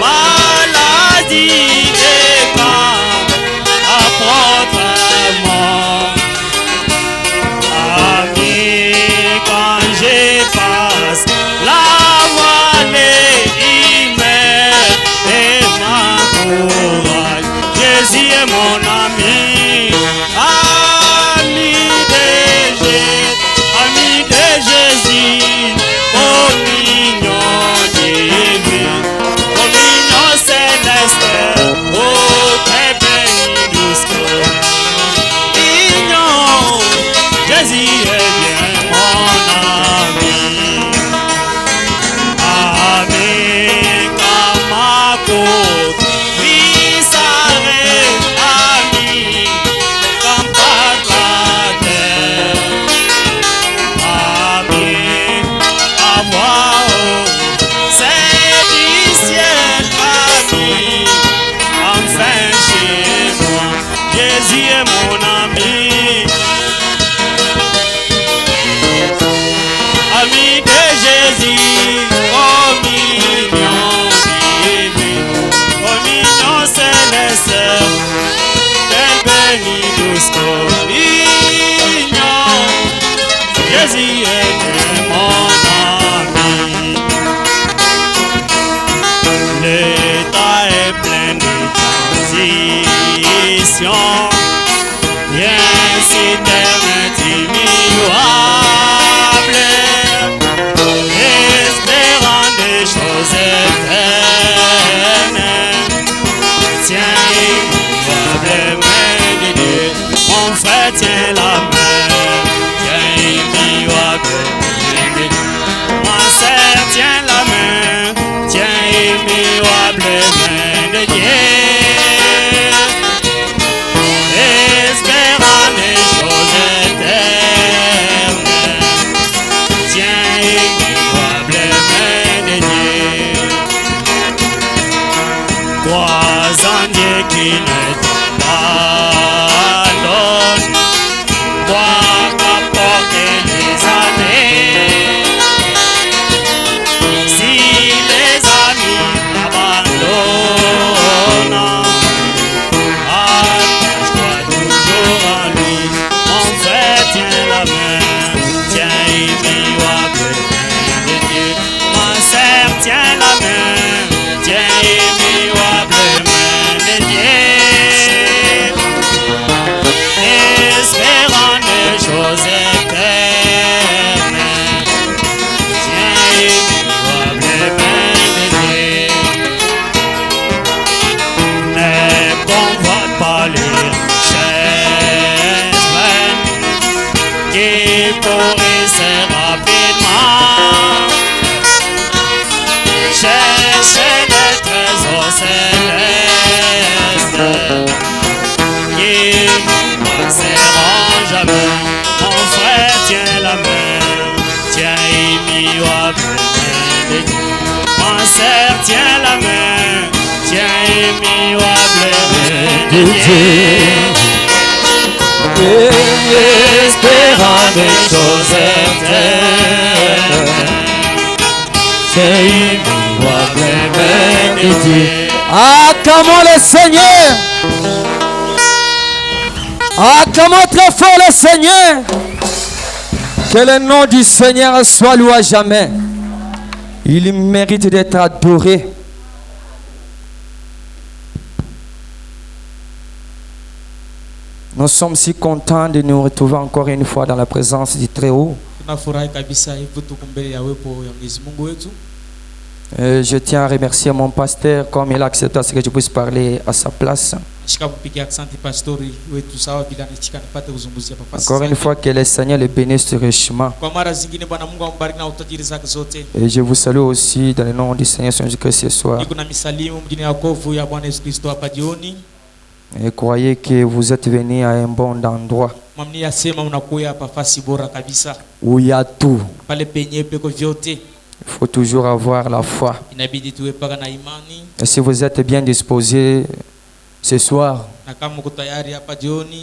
Maladie n'est pas est mon ami, ami de Jésus, communion divine, communion céleste, oh très béni douce communion, Jésus est bien mon ami, ami Kamako, Visare, ami Kampakate, ami à moi, c'est du ciel, ami, enfin chez moi, Jésus est mon ami. Ami de Jésus, communion divine, communion céleste, quelle bénie douce communion, Jésus est mon ami. L'état est plein de transitions, bien si terre immuable, espérant des choses éternelles. Tiens, immuable main de Dieu, mon frère tient la main. Tiens, immuable main de Dieu, ma sœur tient la main. Tiens, immuable main de Dieu, espérant des choses éternelles. Tiens, immuable main de Dieu, crois en Dieu qui ne t'abandonne, crois qu'apporte les années. Si les amis t'abandonnent, attache-toi toujours à lui, mon frère tient la main. Tiens, immuable main de Dieu, ma sœur tient la main. Tiens, immuable main de Dieu, espérant des choses éternelles. Tiens, immuable main de Dieu, ne convoite pas les richesses vaines qui pourrissent rapidement. Cherchez des trésors célestes qui ne passeront jamais. Mon frère tient la main, tiens immuable main de Dieu. Ma sœur tient la main, tiens immuable main de Dieu. Espérant des choses éternelles, tiens immuable main de Dieu. Acclamons le Seigneur. Acclamons très fort le Seigneur. Que le nom du Seigneur soit loué à jamais. Il mérite d'être adoré. Nous sommes si contents de nous retrouver encore une fois dans la présence du Très-Haut. Je tiens à remercier mon pasteur comme il a accepté à ce que je puisse parler à sa place. Encore une fois, que le Seigneur le bénisse richement. Et je vous salue aussi dans le nom du Seigneur Jésus-Christ ce soir. Et croyez que vous êtes venus à un bon endroit où il y a tout. Il faut toujours avoir la foi. Et si vous êtes bien disposé ce soir,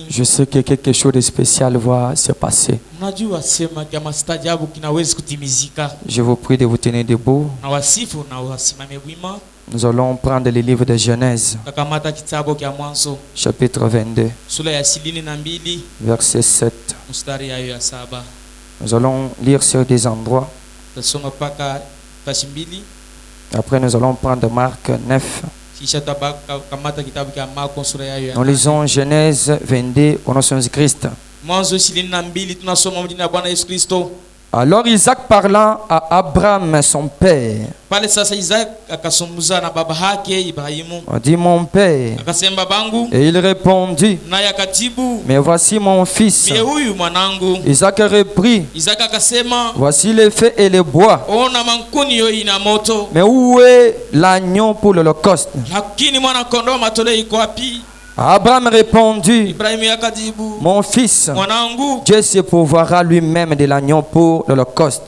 je sais que quelque chose de spécial va se passer. Je vous prie de vous tenir debout. Nous allons prendre le livre de Genèse, chapitre 22, verset 7. Nous allons lire sur des endroits. Après, nous allons prendre Marc 9, Nous lisons Genèse 22 au nom de Jésus-Christ. Alors Isaac parlant à Abraham son père, a dit mon père, et il répondit, mais voici mon fils. Isaac reprit, voici les feux et les bois, mais où est l'agneau pour l'holocauste? Abraham répondit, mon fils, Dieu se pourvoira lui-même de l'agneau pour l'holocauste.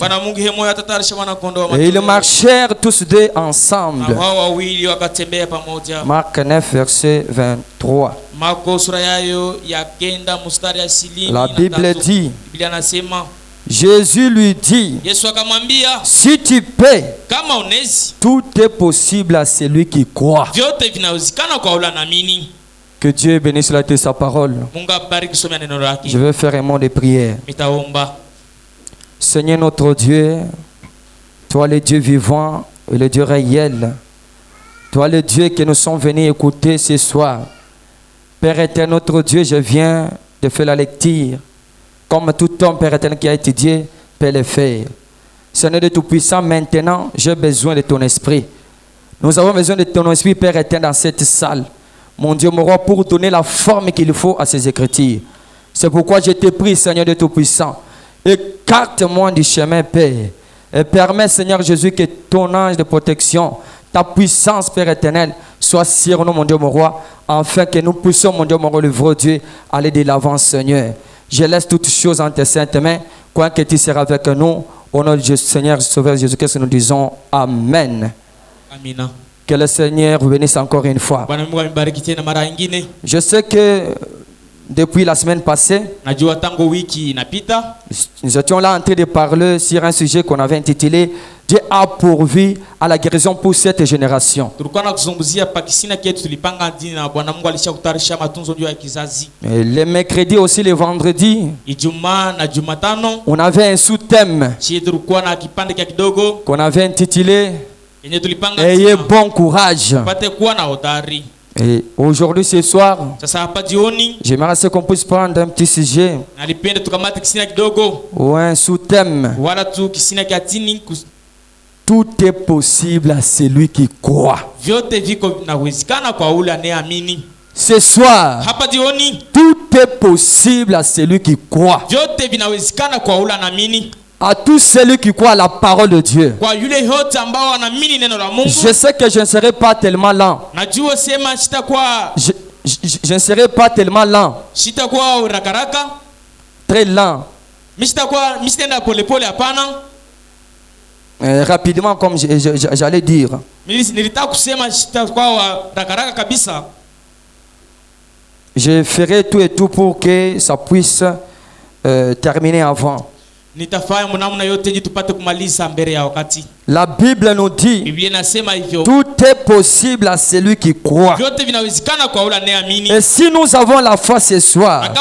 Et ils marchèrent tous deux ensemble. Marc 9, verset 23. La Bible dit, Jésus lui dit, si tu peux, tout est possible à celui qui croit. Que Dieu bénisse la sa parole. Je vais faire un mot de prière. Seigneur notre Dieu, toi le Dieu vivant et le Dieu réel, toi le Dieu que nous sommes venus écouter ce soir. Père éternel, notre Dieu, je viens de faire la lecture. Comme tout homme, Père éternel, qui a étudié, peut le faire. Seigneur de Tout-Puissant, maintenant, j'ai besoin de ton esprit. Nous avons besoin de ton esprit, Père éternel, dans cette salle. Mon Dieu, mon roi, pour donner la forme qu'il faut à ces écritures. C'est pourquoi je te prie, Seigneur de Tout-Puissant, écarte-moi du chemin, Père. Et permets, Seigneur Jésus, que ton ange de protection, ta puissance, Père éternel, soit sur nous, mon Dieu, mon roi, afin que nous puissions, mon Dieu, mon roi, le vrai Dieu, aller de l'avant, Seigneur. Je laisse toutes choses en tes saintes mains, quoi que tu seras avec nous. Au nom du Seigneur Sauveur Jésus-Christ, nous disons Amen. Amen. Que le Seigneur vous bénisse encore une fois. Je sais que depuis la semaine passée, nous étions là en train de parler sur un sujet qu'on avait intitulé Dieu a pourvu à la guérison pour cette génération. Et les mercredis aussi, les vendredis, on avait un sous-thème qu'on avait intitulé Ayez bon courage. Et aujourd'hui, ce soir, j'aimerais qu'on puisse prendre un petit sujet ou un sous-thème. Tout est possible à celui qui croit. Ce soir, tout est possible à celui qui croit. À tous celui qui croit à la parole de Dieu. Je sais que je ne serai pas tellement lent. Je ne serai pas tellement lent. Très lent. Rapidement, comme j'allais dire. Je ferai tout et tout pour que ça puisse terminer avant. La Bible nous dit tout est possible à celui qui croit. Et si nous avons la foi ce soir,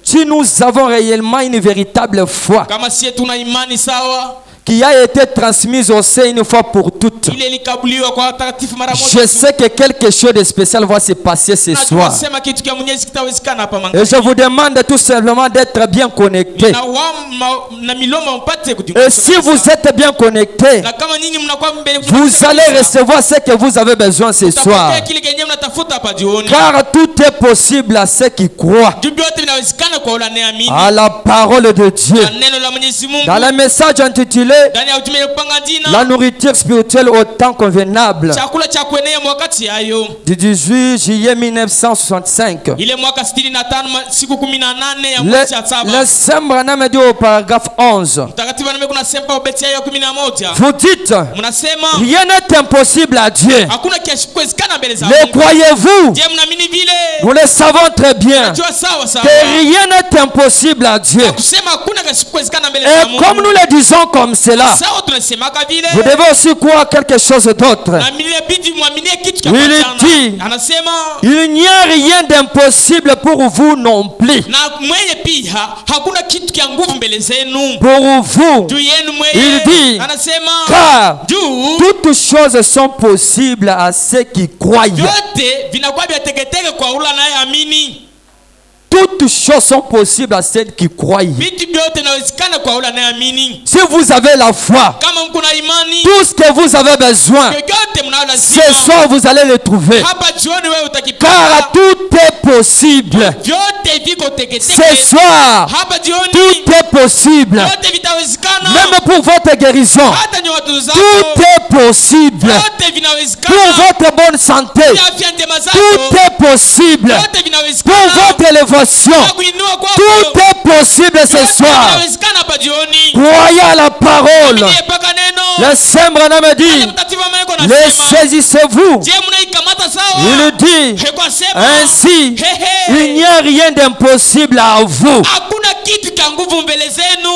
si nous avons réellement une véritable foi qui a été transmise au sein une fois pour toutes, je sais que quelque chose de spécial va se passer ce soir. Et je vous demande tout simplement d'être bien connectés. Et si vous êtes bien connectés, vous allez recevoir ce que vous avez besoin ce soir. Car tout est possible à ceux qui croient à la parole de Dieu. Dans le message intitulé la nourriture spirituelle au temps convenable, du 18 juillet 1965, le Saint Branham dit au paragraphe 11, vous dites, rien n'est impossible à Dieu. Le croyez-vous? Nous le savons très bien que rien n'est impossible à Dieu. Et comme nous le disons comme cela, vous devez aussi croire quelque chose d'autre. dit, il n'y a rien d'impossible pour vous non plus. Pour vous, il dit, car toutes choses sont possibles à ceux qui croient. Toutes choses sont possibles à ceux qui croient. Si vous avez la foi, tout ce que vous avez besoin, ce soir vous allez le trouver. Car tout est possible. Ce soir, tout est possible. Même pour votre guérison, tout est possible. Pour votre bonne santé, tout est possible. Pour votre élévation, tout est possible ce soir. Croyez à la parole. Le Saint-Branham me dit, les saisissez-vous. Il dit, ainsi, il n'y a rien d'impossible à vous.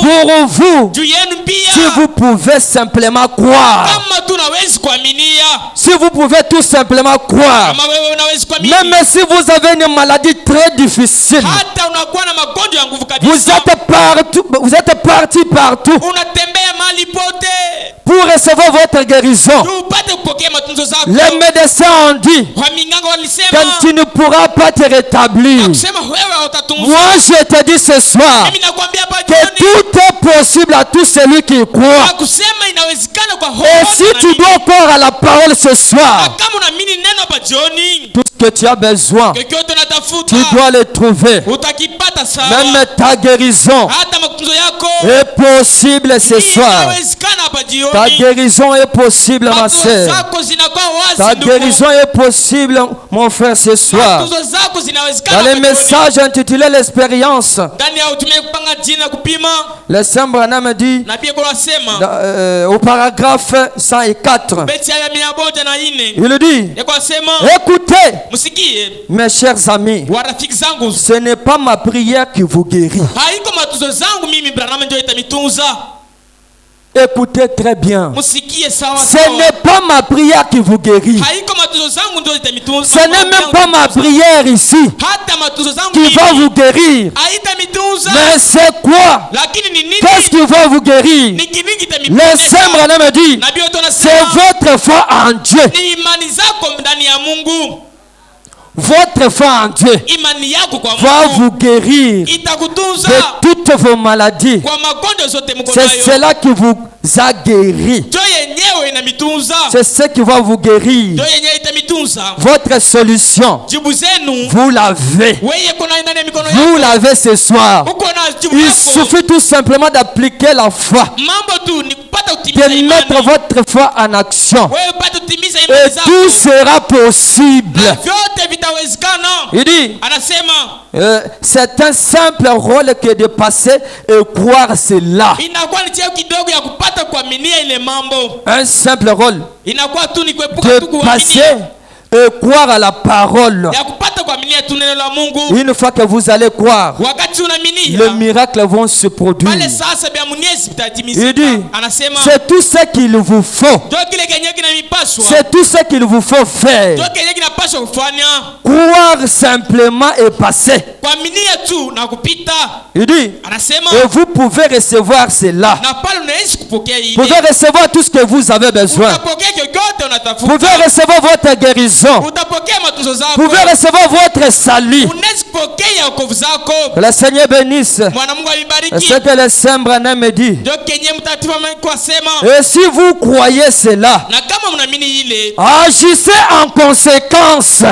Pour vous, si vous pouvez simplement croire, si vous pouvez tout simplement croire, même si vous avez une maladie très difficile, vous êtes parti partout pour recevoir votre guérison. Les médecins ont dit que tu ne pourras pas te rétablir. Moi je te dis ce soir que tout est possible à tout celui qui croit. Et si tu dois croire à la parole ce soir, tout ce que tu as besoin, tu dois le trouver. Même ta guérison est possible ce soir. Ta guérison est possible, ma soeur. Ta guérison est possible, mon frère, ce soir. Dans le message intitulé l'expérience, le Saint-Branham dit au paragraphe 104, il dit, écoutez, mes chers amis, ce n'est pas ma prière qui vous guérit. Écoutez très bien. Ce n'est pas ma prière qui vous guérit. Ce n'est même pas ma prière ici qui va vous guérir. Mais c'est quoi? Qu'est-ce qui va vous guérir? Le Saint-Branham me dit, c'est votre foi en Dieu. Votre foi en Dieu va vous guérir de toutes vos maladies. C'est cela qui vous a guéri. C'est ce qui va vous guérir. Votre solution, vous l'avez. Vous l'avez ce soir. Il suffit tout simplement d'appliquer la foi, de mettre votre foi en action, et tout sera possible. Il dit, c'est un simple rôle que de passer et croire cela. Un simple rôle de passer et croire à la parole. Une fois que vous allez croire, les miracles vont se produire. Il dit, c'est tout ce qu'il vous faut. C'est tout ce qu'il vous faut faire. Croire simplement et passer. Il dit, et vous pouvez recevoir cela. Vous pouvez recevoir tout ce que vous avez besoin. Vous pouvez recevoir votre guérison. Vous pouvez recevoir votre salut. Que le Seigneur bénisse. C'est ce que le Saint-Branham me dit. Et si vous croyez cela, agissez en conséquence.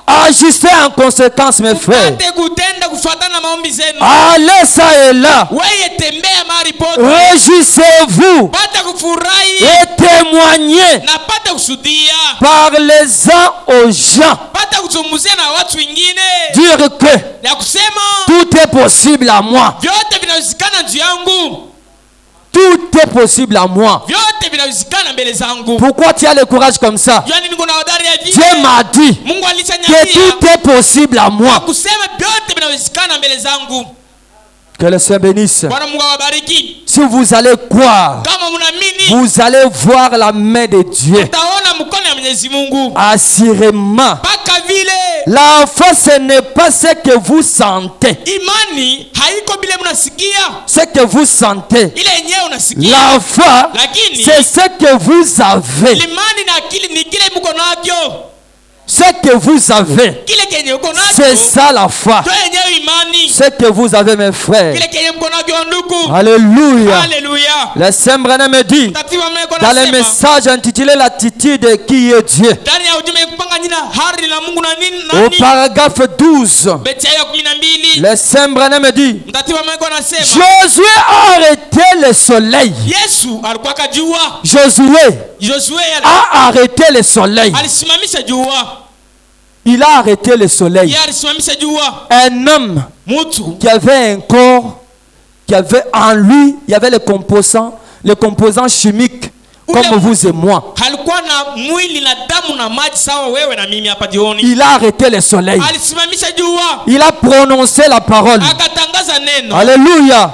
Agissez en conséquence, mes frères. Allez ça et là. Réjouissez-vous et témoignez. Parlez-en aux gens. Dire que tout est possible à moi. Tout est possible à moi. Pourquoi tu as le courage comme ça? Dieu m'a dit que tout est possible à moi. Que le Seigneur bénisse. Si vous allez croire, vous allez voir la main de Dieu. Assurément. La foi, ce n'est pas ce que vous sentez. Ce que vous sentez. La foi, c'est ce que vous avez. Ce que vous avez, c'est ça la foi. Ce que vous avez, mes frères. Alléluia. Le Saint Branham me dit dans le message intitulé l'attitude qui est Dieu, au paragraphe 12, le Saint Branham me dit Josué a arrêté le soleil. Josué a arrêté le soleil. Il a arrêté le soleil. Un homme qui avait un corps, qui avait en lui, il y avait les composants chimiques comme vous et moi. Il a arrêté le soleil. Il a prononcé la parole. Alléluia.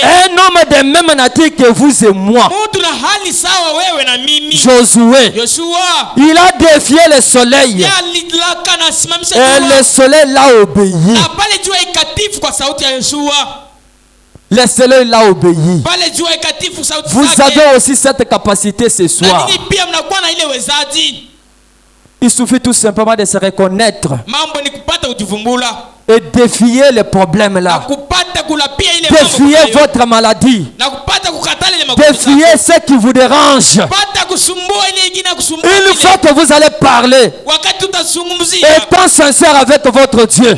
Un homme de même nature que vous et moi. Josué. Il a défié le soleil. Et le soleil l'a obéi. Le soleil l'a obéi. Vous avez aussi cette capacité ce soir. Il suffit tout simplement de se reconnaître et défier les problèmes là. Défier votre maladie. Défier ce qui vous dérange. Une fois que vous allez parler, étant sincère avec votre Dieu,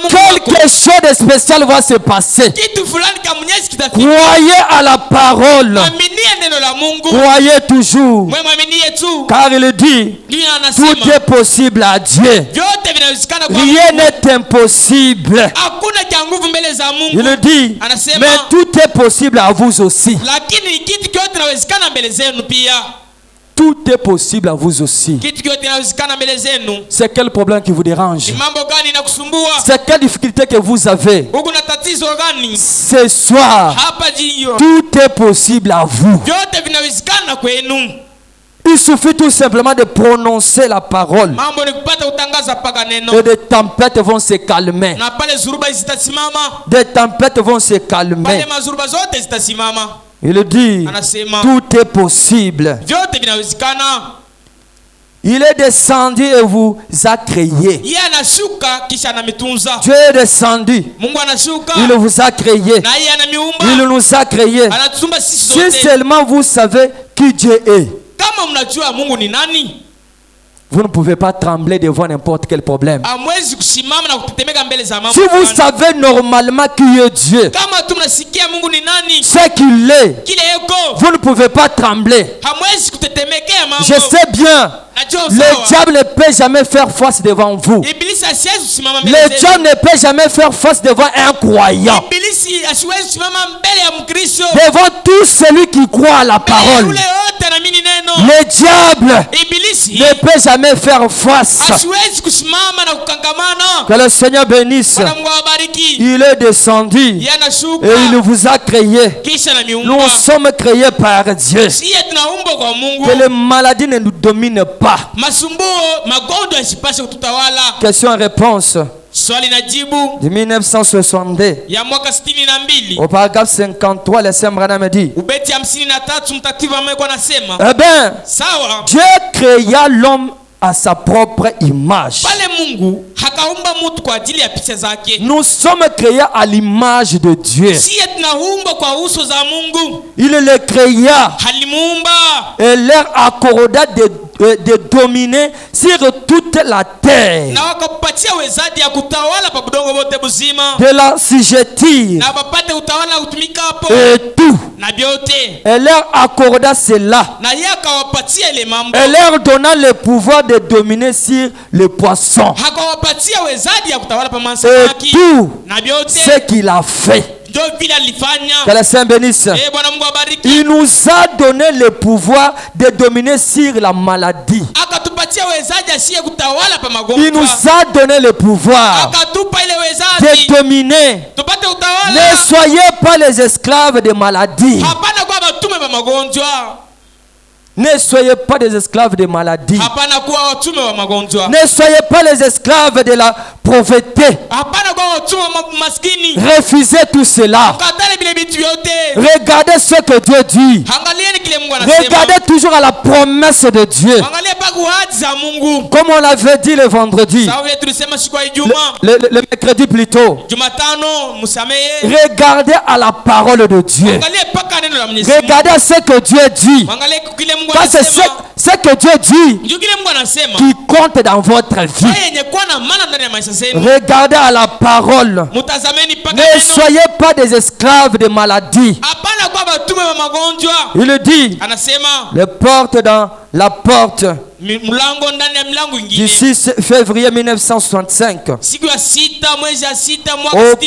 quelque chose de spécial va se passer. Croyez à la parole. Croyez toujours. Car il dit, tout est possible à Dieu. Rien n'est impossible. Il dit, mais tout est possible à vous aussi. Tout est possible à vous aussi. C'est quel problème qui vous dérange? C'est quelle difficulté que vous avez? Ce soir, tout est possible à vous. Il suffit tout simplement de prononcer la parole. Et des tempêtes vont se calmer. Des tempêtes vont se calmer. Il dit, tout est possible. Il est descendu et vous a créé. Dieu est descendu. Il vous a créé. Il nous a créé. Si seulement vous savez qui Dieu est, vous ne pouvez pas trembler devant n'importe quel problème. Si vous savez normalement qui est Dieu, ce qu'il est, vous ne pouvez pas trembler. Je sais bien, le diable ne peut jamais faire face devant vous. Le diable ne peut jamais faire face devant un croyant. Devant tout celui qui croit à la parole. Le diable ne peut jamais faire face. Que le Seigneur bénisse. Il est descendu et il vous a créé. Nous sommes créés par Dieu. Que les maladies ne nous dominent pas. Question et réponse. De 1962 au paragraphe 53, le Saint Branham dit, eh bien, Dieu créa l'homme à sa propre image. Nous sommes créés à l'image de Dieu. Il les créa et leur accorda de dominer sur toute la terre, de la sujettir et tout. Elle leur accorda cela et leur donna le pouvoir de dominer sur les poissons et tout ce qu'il a fait. Que le Saint bénisse. Il nous a donné le pouvoir de dominer sur la maladie. Il nous a donné le pouvoir de dominer. Ne soyez pas les esclaves des maladies. Ne soyez pas des esclaves des maladies. Ne soyez pas les esclaves de la pauvreté. Refusez tout cela. Regardez ce que Dieu dit. Regardez toujours à la promesse de Dieu. Comme on l'avait dit le vendredi. Le mercredi plutôt. Regardez à la parole de Dieu. Regardez à ce que Dieu dit. Parce que ce que Dieu dit qui compte dans votre vie. Regardez à la parole. Ne soyez pas des esclaves de maladie. Il dit, les portes dans la porte du 6 février 1965. Au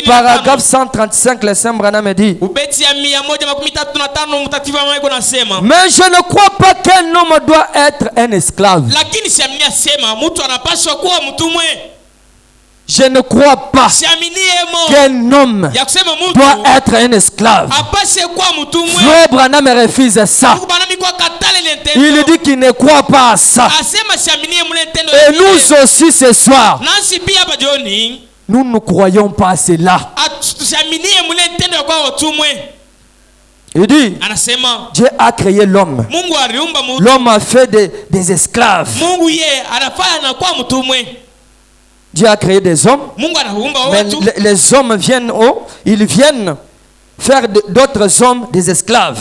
paragraphe 135, le Saint Branham dit, mais je ne crois pas qu'un homme doit être un esclave. Je ne crois pas qu'un homme doit être un esclave. Frère Branham refuse ça. Il dit qu'il ne croit pas à ça. Et nous aussi ce soir, nous ne croyons pas à cela. Il dit, Dieu a créé l'homme. L'homme a fait des esclaves. Dieu a créé des hommes, mais les hommes viennent, ils viennent faire d'autres hommes des esclaves.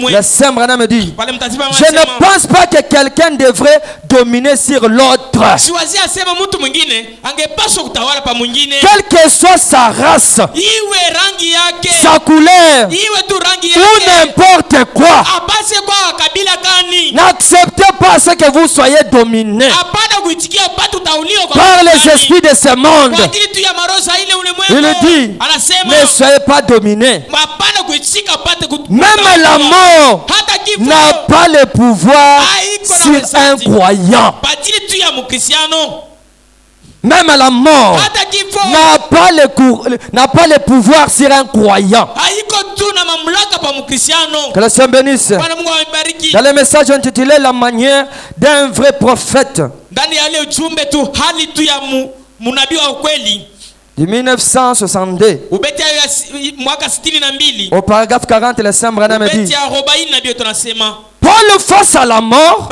Le Saint Branham dit, je ne pense pas que quelqu'un devrait dominer sur l'autre. Quelle que soit sa race, sa couleur, ou n'importe quoi, n'acceptez pas ce que vous soyez dominés par les esprits de ce monde. Il dit, ne soyez pas dominés. Même la mort n'a pas le pouvoir sur un croyant. Même la mort n'a pas le pouvoir sur un croyant. Que le Seigneur bénisse. Dans le message intitulé La manière d'un vrai prophète, de 1962, au paragraphe 40, le Saint Branham dit, Paul face à la mort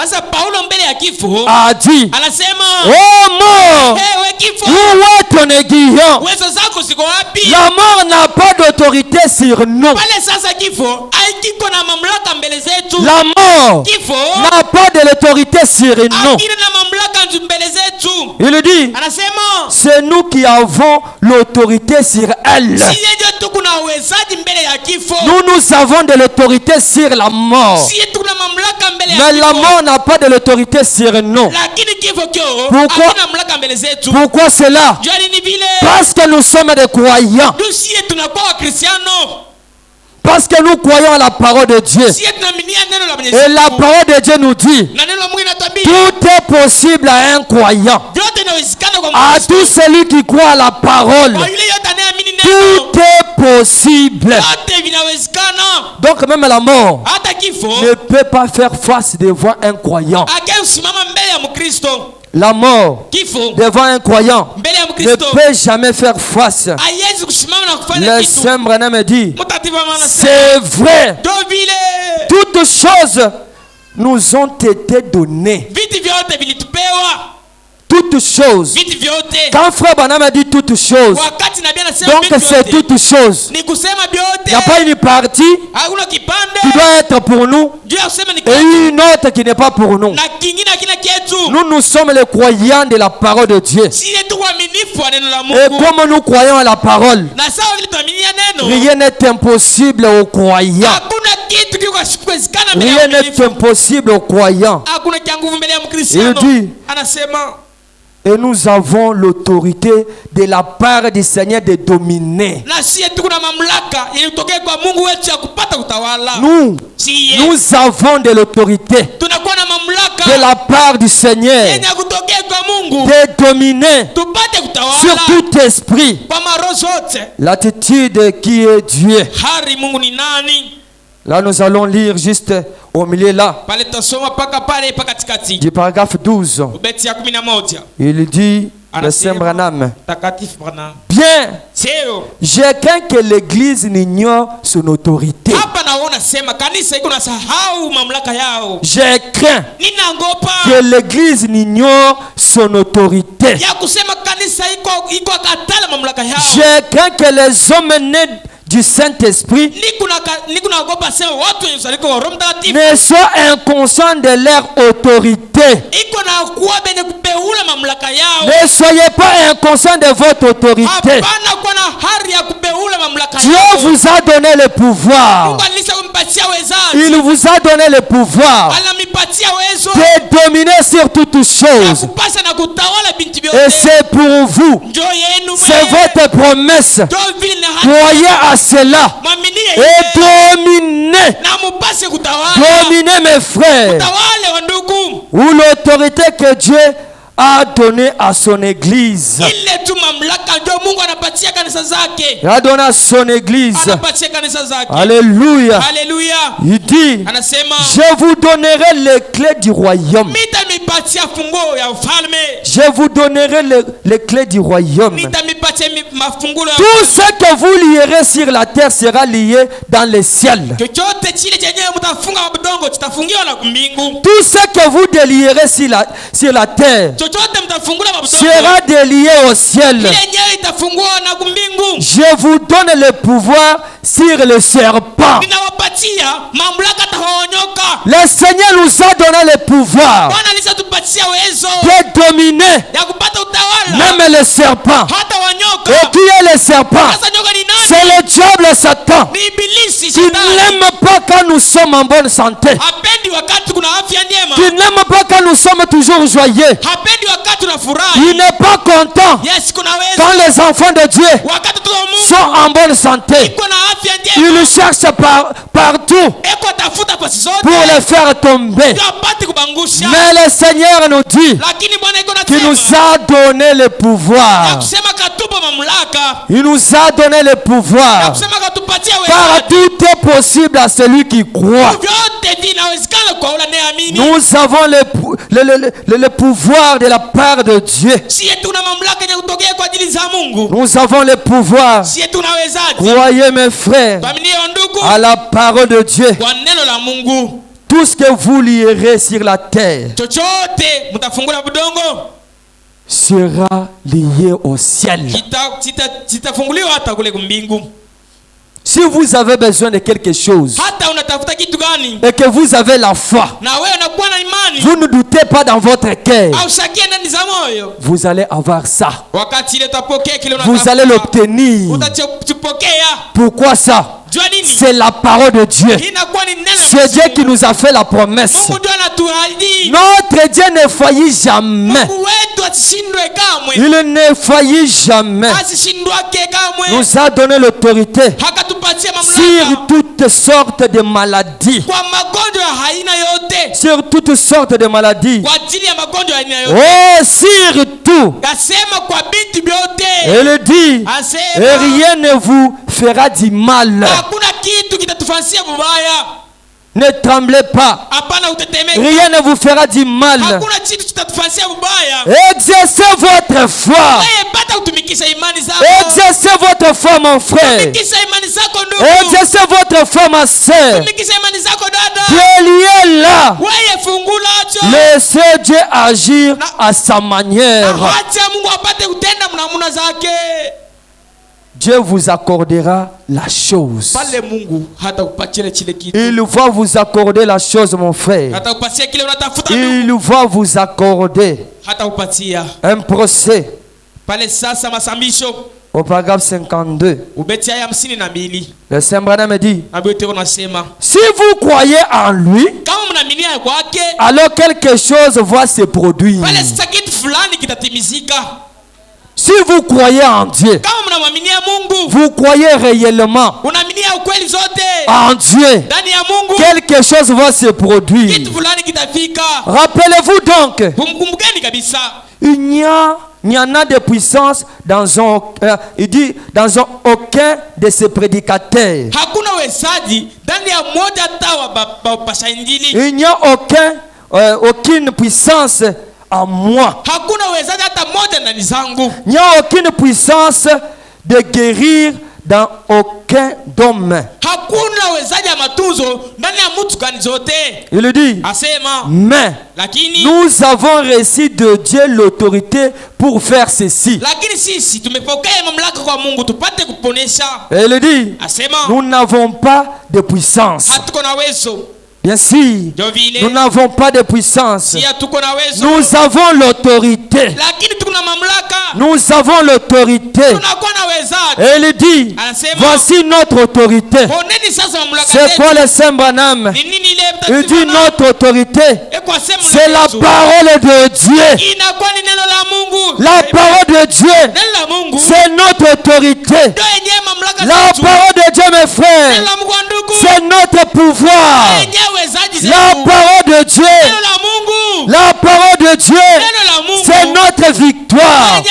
a dit, oh mort, où est ton aiguillon? La mort n'a pas d'autorité sur nous. La mort n'a pas de l'autorité sur nous. Il dit, c'est nous qui avons l'autorité sur elle. Nous avons de l'autorité sur la mort. Mais la mort n'a pas de l'autorité sur nous. Pourquoi cela? Parce que nous sommes des croyants. Parce que nous croyons à la parole de Dieu. Et la parole de Dieu nous dit, tout est possible à un croyant. À tout celui qui croit à la parole, tout est possible. Donc même la mort ne peut pas faire face devant un croyant. La mort devant un croyant ne peut jamais faire face. Le Saint Branham dit, c'est vrai, toutes choses nous ont été données. Toutes choses. Quand Frère Branham a dit toutes choses, donc c'est toutes choses. Il n'y a pas une partie qui doit être pour nous et une autre qui n'est pas pour nous. Nous sommes les croyants de la parole de Dieu. Et comme nous croyons à la parole, rien n'est impossible aux croyants. Rien n'est impossible aux croyants. Il dit, et nous avons l'autorité de la part du Seigneur de dominer. Nous avons de l'autorité de la part du Seigneur de dominer sur tout esprit, l'attitude qui est Dieu. Là, nous allons lire juste au milieu là, du paragraphe 12. Il dit, le Saint Branham, bien, j'ai craint que l'Église n'ignore son autorité. J'ai craint que l'Église n'ignore son autorité. J'ai craint que les hommes nés du Saint-Esprit ne soient inconscients de leur autorité. Ne soyez pas inconscients de votre autorité. Dieu vous a donné le pouvoir. Il vous a donné le pouvoir de dominer sur toutes choses. Et c'est pour vous. C'est votre promesse. Croyez à cela et dominez. Dominez mes frères. Ou l'autorité que Dieu a donné à son église. Il a donné à son église. Alléluia. Il dit, je vous donnerai les clés du royaume. Je vous donnerai les clés du royaume. Tout ce que vous lierez sur la terre sera lié dans le ciel. Tout ce que vous délierez sur la terre sera délié au ciel. Je vous donne le pouvoir sur le serpent. Le Seigneur nous a donné le pouvoir de dominer même le serpent. Et qui est le serpent? C'est le diable Satan, qui n'aime pas quand nous sommes en bonne santé, qui n'aime pas quand nous sommes toujours joyeux. Il n'est pas content quand les enfants de Dieu sont en bonne santé. Il cherche partout pour les faire tomber. Mais le Seigneur nous dit qu'il nous a donné le pouvoir. Il nous a donné le pouvoir. Car tout est possible à celui qui croit. Nous avons le pouvoir de la part de Dieu. Nous avons le pouvoir. Croyez mes frères à la parole de Dieu. Tout ce que vous lierez sur la terre sera lié au ciel. Si vous avez besoin de quelque chose et que vous avez la foi, vous ne doutez pas dans votre cœur, vous allez avoir ça. Vous allez l'obtenir. Pourquoi ça? C'est la parole de Dieu. C'est Dieu qui nous a fait la promesse. Notre Dieu ne faillit jamais. Il ne faillit jamais. Nous a donné l'autorité sur toutes sortes de maladies. Sur toutes sortes de maladies. Oh, surtout. Il dit, et rien ne vous fera du mal. Ne tremblez pas. Rien ne vous fera du mal. Exercez votre foi. Exercez votre foi, mon frère. Exercez votre foi, ma soeur. Déliez là. Laissez Dieu agir à sa manière. Dieu vous accordera la chose. Il va vous accorder la chose, mon frère. Il va vous accorder un procès. Au paragraphe 52, le Saint Branham dit, si vous croyez en lui, alors quelque chose va se produire. Si vous croyez en Dieu, vous croyez réellement en Dieu, quelque chose va se produire. Rappelez-vous donc, il n'y en a de puissance dans il dit dans aucun de ses prédicateurs. Il n'y a aucune puissance en moi. Il n'y a aucune puissance de guérir dans aucun domaine. Il dit, mais nous avons reçu de Dieu l'autorité pour faire ceci. Et il dit, nous n'avons pas de puissance. Bien sûr, nous n'avons pas de puissance. Nous avons l'autorité. Nous avons l'autorité. Et il dit, voici notre autorité. C'est quoi le Saint Branham? Il dit notre autorité, c'est la parole de Dieu. La parole de Dieu, c'est notre autorité. La parole de Dieu, mes frères, c'est notre pouvoir. La parole de Dieu, la parole de Dieu, c'est notre victoire.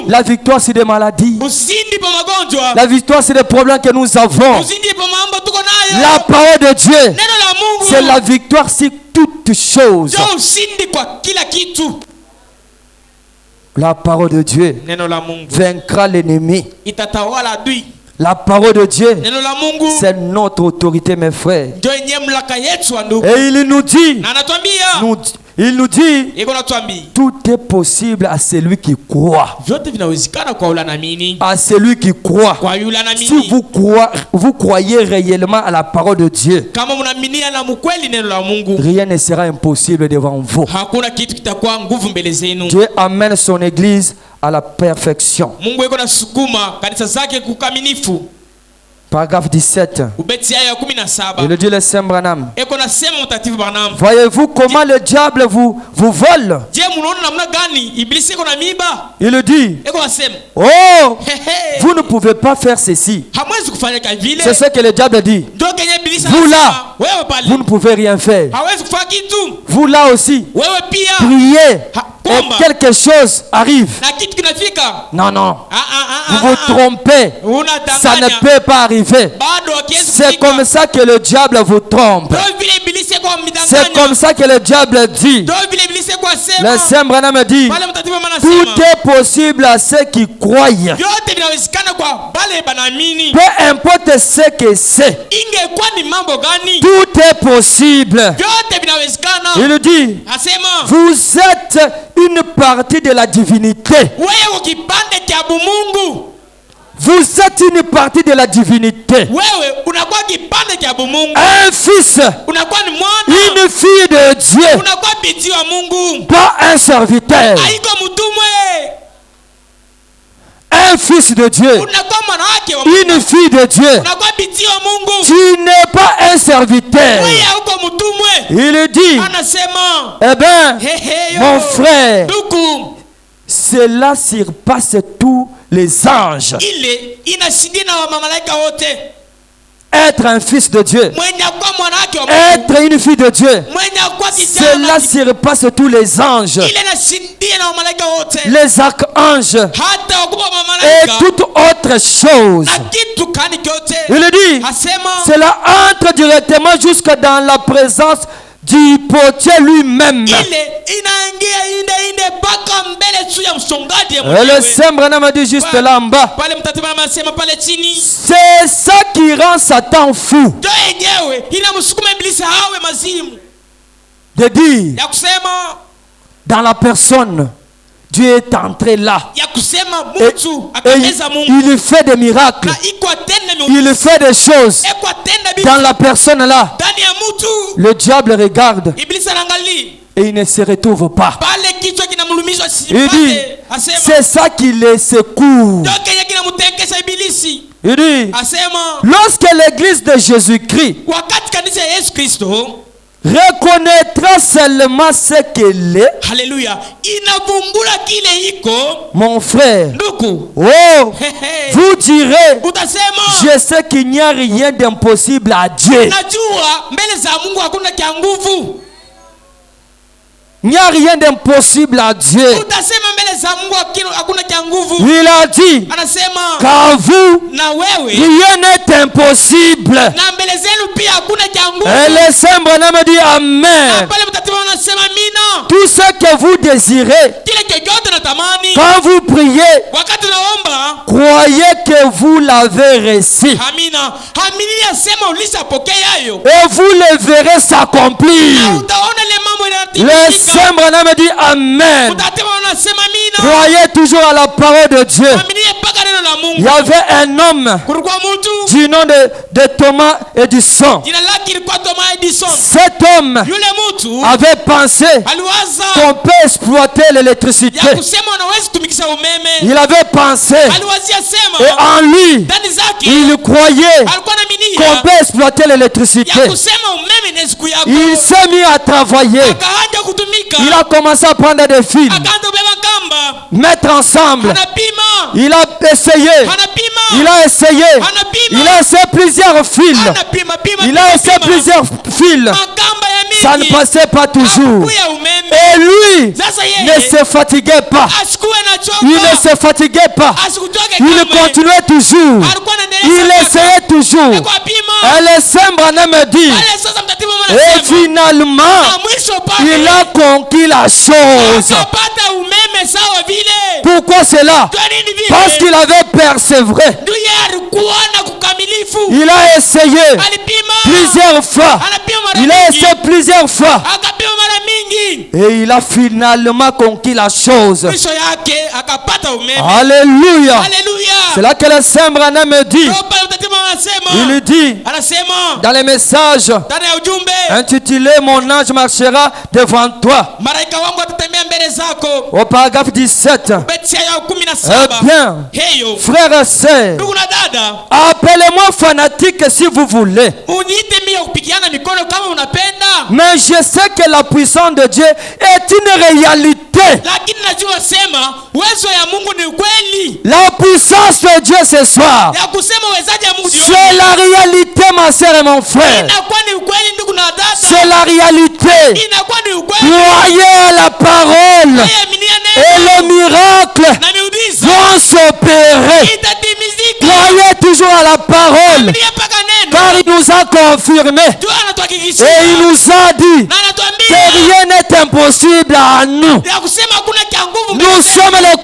La victoire, c'est des maladies. La victoire, c'est des problèmes que nous avons. La parole de Dieu, c'est la victoire sur toutes choses. La parole de Dieu vaincra l'ennemi. La parole de Dieu, c'est notre autorité, mes frères. Et il nous dit, tout est possible à celui qui croit. À celui qui croit. Si vous croyez réellement à la parole de Dieu, rien ne sera impossible devant vous. Dieu amène son église à la perfection. Paragraphe 17. Il dit le Saint Branham. Voyez-vous comment le diable vous vole? Il dit, oh, vous ne pouvez pas faire ceci. C'est ce que le diable dit. Vous là, vous ne pouvez rien faire. Vous là aussi, priez. Et quelque chose arrive. Non, non. Vous vous trompez. Ça ne peut pas arriver. C'est comme ça que le diable vous trompe. C'est comme ça que le diable dit. Le Saint Branham dit, tout est possible à ceux qui croient. Peu importe ce que c'est. Tout est possible. Il dit, vous êtes une partie de la divinité. Vous êtes une partie de la divinité. Un fils, une fille de Dieu, pas un serviteur. Un fils de Dieu, une fille de Dieu. Tu n'es pas un serviteur. Il dit, eh bien, mon frère, cela surpasse tous les anges. Être un fils de Dieu, être une fille de Dieu, cela surpasse tous les anges, les archanges et toute autre chose. Il dit, cela entre directement jusque dans la présence du potier lui-même. Et le Saint Branham dit juste là en bas, c'est ça qui rend Satan fou. De dire, dans la personne, Dieu est entré là. Et il fait des miracles. Il fait des choses dans la personne là. Le diable regarde et il ne se retrouve pas. Il dit, c'est ça qui les secoue. Il dit, lorsque l'église de Jésus-Christ reconnaîtra seulement ce qu'elle est. Alléluia. Inavumbula kile iko. Mon frère. Nduku. Oh. Vous direz. Utasema. Je sais qu'il n'y a rien d'impossible à Dieu. Najua mbele za Mungu hakuna kia nguvu. Il n'y a rien d'impossible à Dieu. Il a dit qu'à vous, rien n'est impossible. Et le Saint-Branham me dit Amen. Tout ce que vous désirez, quand vous priez, croyez que vous l'avez reçu. Et vous le verrez s'accomplir. Le Saint-Branham me dit Amen. Croyez toujours à la parole de Dieu. Il y avait un homme du nom de Thomas Edison. Cet homme avait pensé qu'on peut exploiter l'électricité. Il avait pensé, et en lui, il croyait qu'on peut exploiter l'électricité. Il s'est mis à travailler. Il a commencé à prendre des fils, mettre ensemble. Il a essayé. Il a essayé. Il a essayé plusieurs fils. Il a essayé plusieurs fils. Ça ne passait pas toujours. Et lui ne se fatiguait pas. Il ne se fatiguait pas. Il continuait toujours. Il essayait toujours. Et le Saint-Branham me dit, et finalement, il a conquis la chose. Pourquoi cela? Parce qu'il avait persévéré. Il a essayé plusieurs fois. Il a essayé plusieurs fois. Et il a finalement conquis la chose. Alléluia. C'est là que le Saint-Branham me dit. Il dit dans les messages intitulé Mon ange marchera devant toi. Au paragraphe 17. Eh bien, frères et sœurs, appelez-moi fanatique si vous voulez. Mais je sais que la puissance de Dieu est une réalité. La puissance de Dieu ce soir, c'est la réalité, ma sœur et mon frère. C'est la réalité. Croyez à la parole et le miracle vont s'opérer. Croyez toujours à la parole, car il nous a confirmé et il nous a dit que rien n'est impossible à nous. Nous sommes les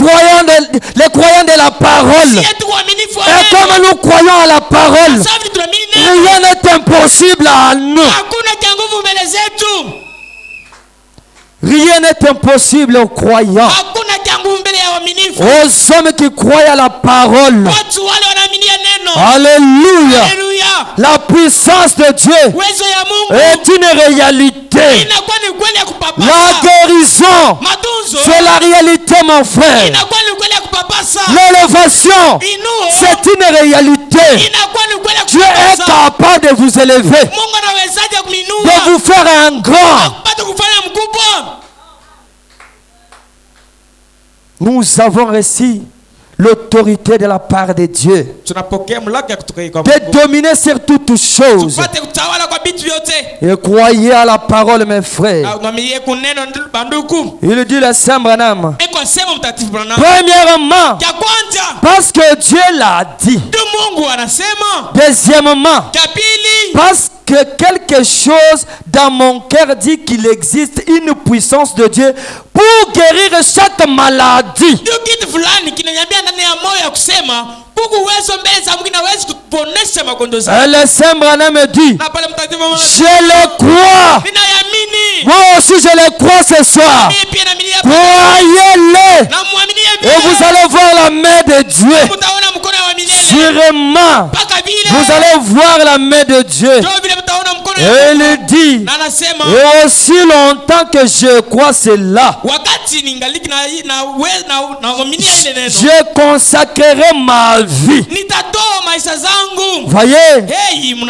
croyants de la parole. Et comme nous croyons à la parole, rien n'est impossible à nous. Rien n'est impossible aux croyants, aux hommes qui croient à la parole. Alléluia. La puissance de Dieu est une réalité. La guérison, c'est la réalité, mon frère. L'élévation, c'est une réalité. Dieu est capable de vous élever, de vous faire un grand. Nous avons reçu l'autorité de la part de Dieu de dominer sur toutes choses. Et croyez à la parole, mes frères. Il dit le Saint Branham, premièrement, parce que Dieu l'a dit. Deuxièmement, parce que quelque chose dans mon cœur dit qu'il existe une puissance de Dieu pour guérir chaque maladie. Et le Saint Branham me dit, je le crois. Moi aussi je le crois ce soir. Croyez-le et vous allez voir la main de Dieu. Sûrement, vous allez voir la main de Dieu. Et il dit, et aussi longtemps que je crois cela, je consacrerai ma vie. Voyez,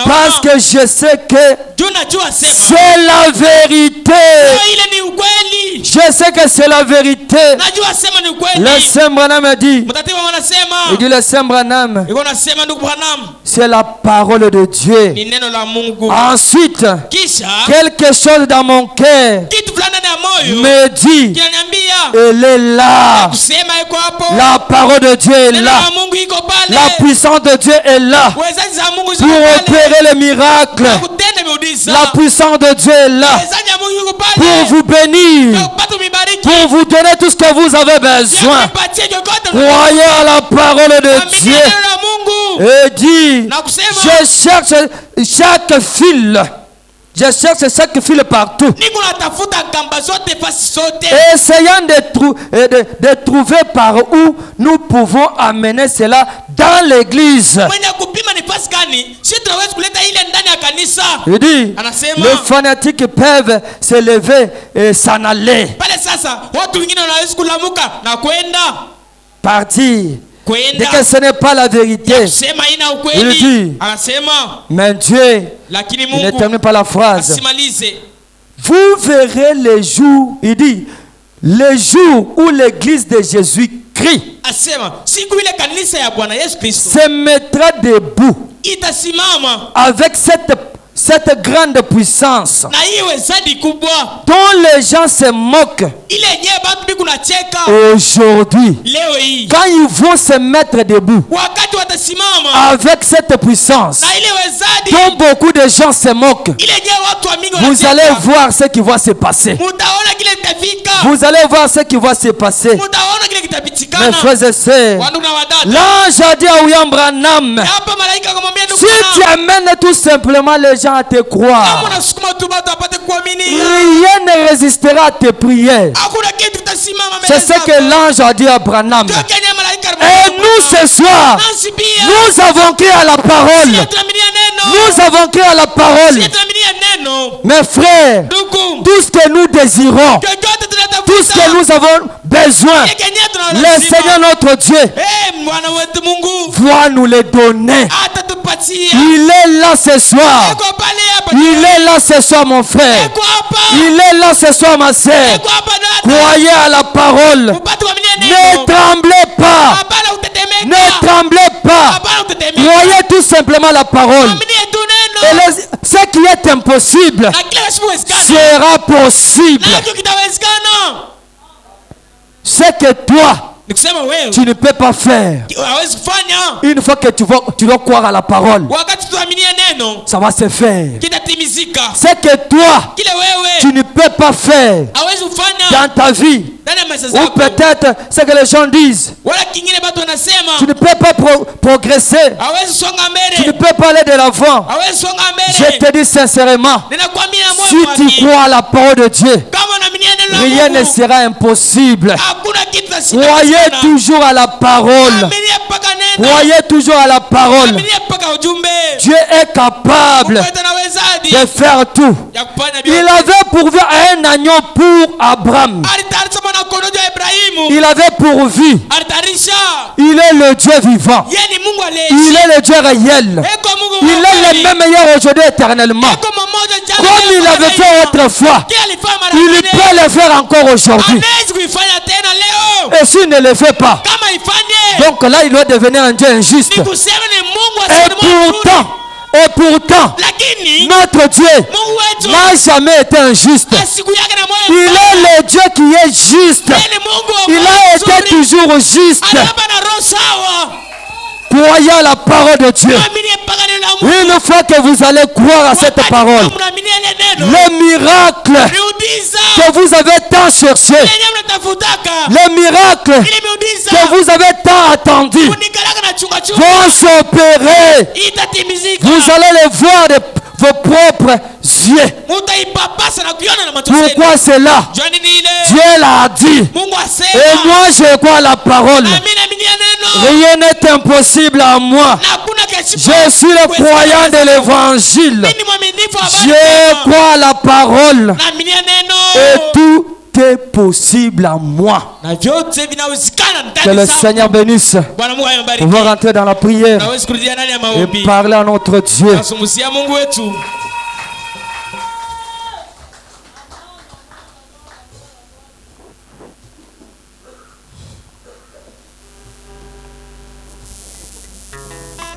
parce que je sais que c'est la vérité. Je sais que c'est la vérité. Le Saint Branham a dit, il dit le Saint Branham, c'est la parole de Dieu. Ensuite, quelque chose dans mon cœur me dit, elle est là. La parole de Dieu est là. La puissance de Dieu est là pour opérer les miracles. La puissance de Dieu est là pour vous bénir, pour vous donner tout ce que vous avez besoin. Croyez à la parole de Dieu et dit, je cherche chaque fil. Je cherche chaque fil partout. Essayant de trouver par où nous pouvons amener cela dans l'église. Il dit, les fanatiques peuvent se lever et s'en aller. Partir. Dès que ce n'est pas la vérité, il dit, mais Dieu, il ne termine pas la phrase. Vous verrez les jours, il dit, les jours où l'église de Jésus-Christ se mettra debout avec cette grande puissance dont les gens se moquent aujourd'hui. Quand ils vont se mettre debout avec cette puissance dont beaucoup de gens se moquent, vous allez voir ce qui va se passer. Vous allez voir ce qui va se passer. Mes frères et sœurs, l'ange a dit à William Branham, si tu amènes tout simplement les gens à te croire, rien ne résistera à tes prières. C'est ce que l'ange a dit à Branham. Et nous ce soir, nous avons cru à la parole. Nous avons cru à la parole. Mes frères, tout ce que nous désirons, tout ce que nous avons besoin, le Seigneur notre Dieu va nous les donner. Il est là ce soir. Il est là ce soir, mon frère. Il est là ce soir, ma sœur. Croyez à la parole. Ne tremblez pas. Ne tremblez pas. Croyez tout simplement la parole. Et ce qui est impossible sera possible. Ce que toi, tu ne peux pas faire. Une fois que tu dois croire à la parole, ça va se faire. Ce que toi, tu ne peux pas faire dans ta vie, ou peut-être ce que les gens disent, tu ne peux pas progresser, tu ne peux pas aller de l'avant. Je te dis sincèrement, si tu crois à la parole de Dieu, rien ne sera impossible. Croyez toujours à la parole. Croyez toujours à la parole. Dieu est capable de faire tout. Il avait pourvu un agneau pour Abraham. Il avait pourvu. Il est le Dieu vivant. Il est le Dieu réel. Il est le même hier, aujourd'hui, éternellement. Comme il avait fait autrefois, il peut le faire encore aujourd'hui. Et s'il ne le fait pas, donc là il doit devenir un Dieu injuste. Et pourtant, notre Dieu n'a jamais été injuste. Il est le Dieu qui est juste. Il a été toujours juste. Croyez à la parole de Dieu. Une fois que vous allez croire à cette parole, le miracle que vous avez tant cherché, le miracle que vous avez tant attendu, vont s'opérer. Vous allez les voir de vos propres yeux. Pourquoi cela? Dieu l'a dit. Et moi je crois à la parole. Rien n'est impossible à moi. Je suis le croyant de l'évangile. Je crois à la parole. Et tout est possible à moi. Que le Seigneur bénisse. On va rentrer dans la prière et parler à notre Dieu.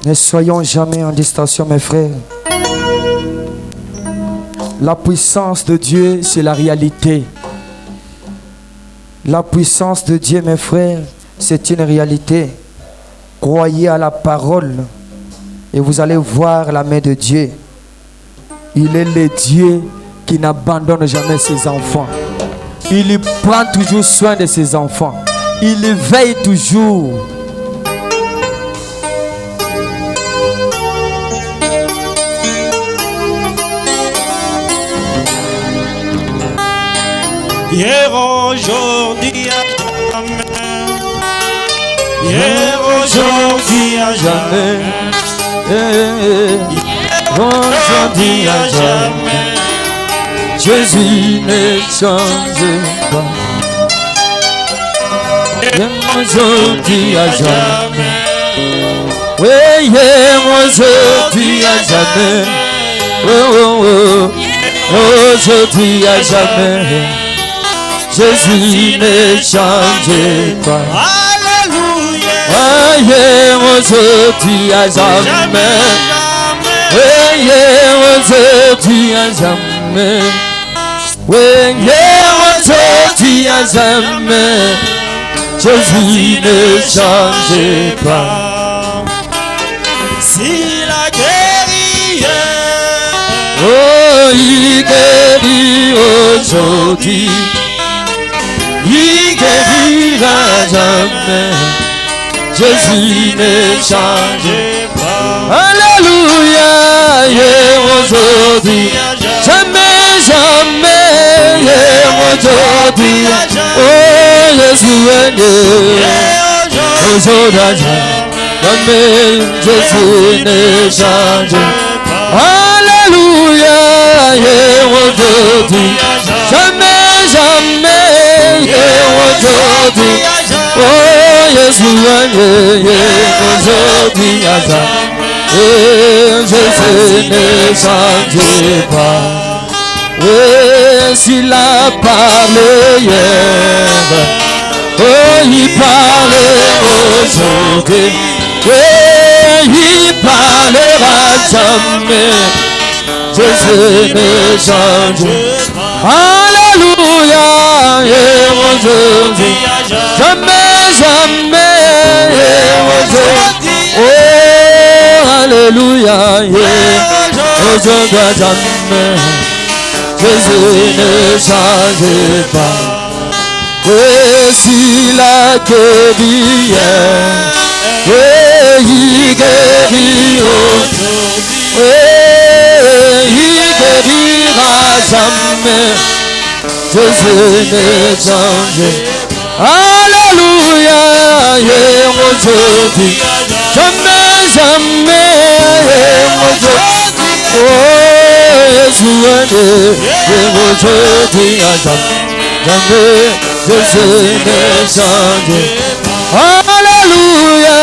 Ne soyons jamais en distraction, mes frères. La puissance de Dieu, c'est la réalité. La puissance de Dieu, mes frères, c'est une réalité. Croyez à la parole et vous allez voir la main de Dieu. Il est le Dieu qui n'abandonne jamais ses enfants. Il prend toujours soin de ses enfants. Il veille toujours. Hier, aujourd'hui, à jamais. Hier, aujourd'hui, à jamais. Hier, aujourd'hui, à jamais. Jésus ne change pas. Hier, aujourd'hui, à jamais. Oui, hier, aujourd'hui, à jamais. Oh, oh, oh. Aujourd'hui, à jamais. Jésus ne change pas. Alléluia. Hier, aujourd'hui, à jamais. Hier, aujourd'hui, à jamais. Hier, aujourd'hui, à jamais. Jésus ne change pas. S'il a guéri, oh, il guérit aujourd'hui. Il guérira jamais. Jésus ne change pas. Alléluia. Hier, aujourd'hui, jamais, jamais. Hier, aujourd'hui, oh, Jésus est né. Aujourd'hui, jamais. Jésus ne change pas. Alléluia. Hier, aujourd'hui, jamais, jamais. Hier, aujourd'hui, oh, Jésus est né. Aujourd'hui, Jésus ne change pas. Oui, s'il a parlé hier, oh, il parle aujourd'hui. Oui, il parlera jamais. Jésus ne change pas. Alléluia. Et aujourd'hui, jamais, jamais. Et aujourd'hui, oh, alléluia. Et aujourd'hui, jamais. Jésus ne change pas. Et s'il a guéri hier, et il guérit aujourd'hui, et il guérira jamais. Jésus ne change. Alléluia. Et aujourd'hui, jamais, jamais. Et aujourd'hui, oh, Jésus est né. Et aujourd'hui, jamais. Jésus ne change. Alléluia.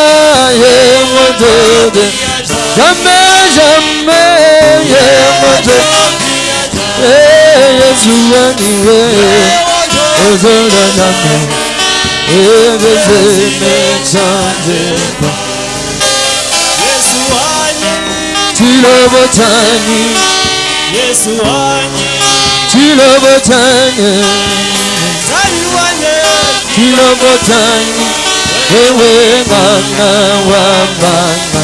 Et aujourd'hui, jamais, jamais. Et aujourd'hui, Jésus est né. Aujourd'hui, jamais. Et Jésus ne change pas. Tu le botagnes. Tu le botagnes. Tu le botagnes. Ewe mama wa mama.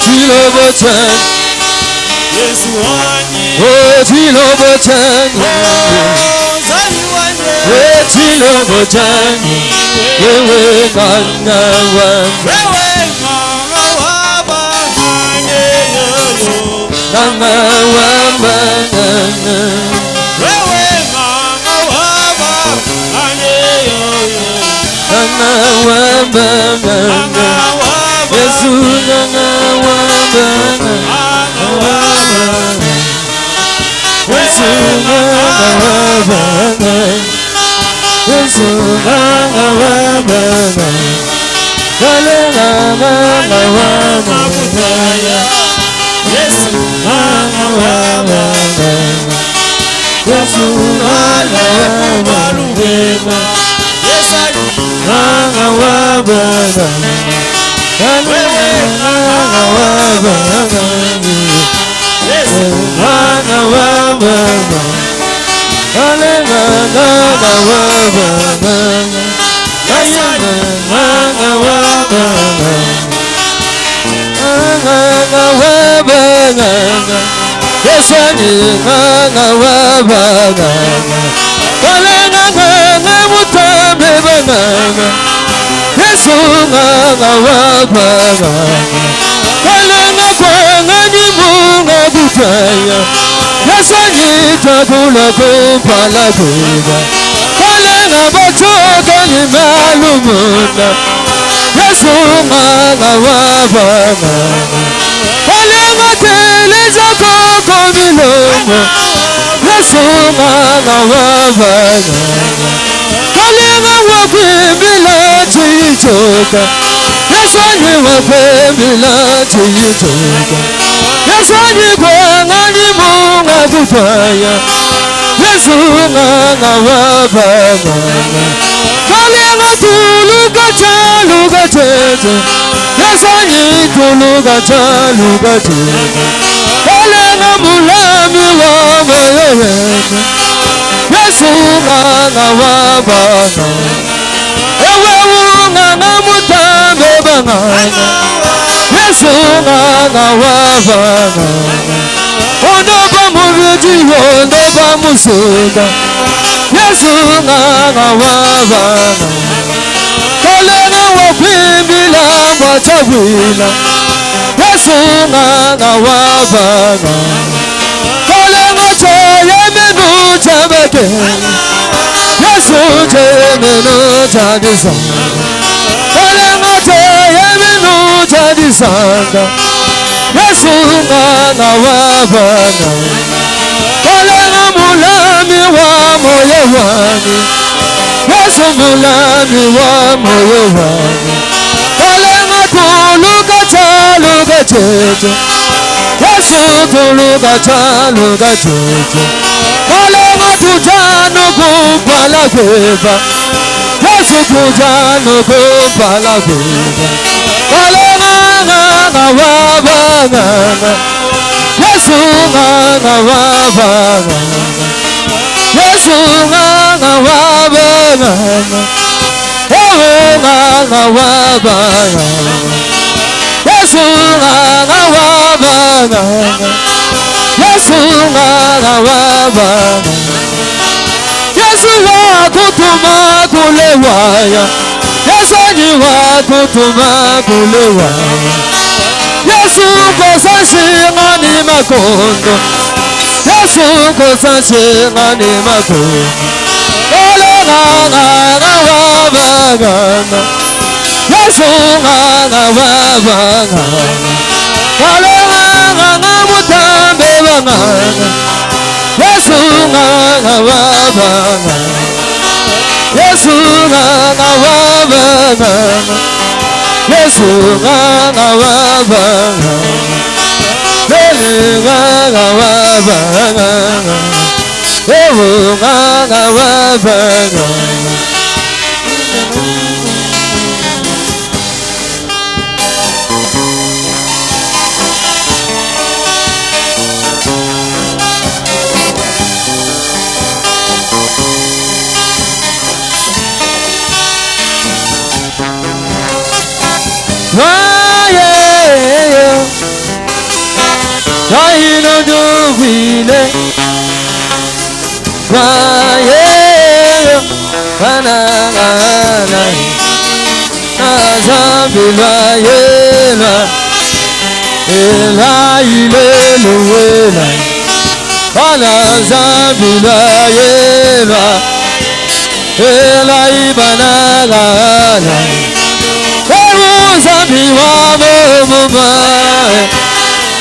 Tu le botagnes. Oh, tu le botagnes. Oh, tu le botagnes. Ewe mama wa mama. Mama wa mama.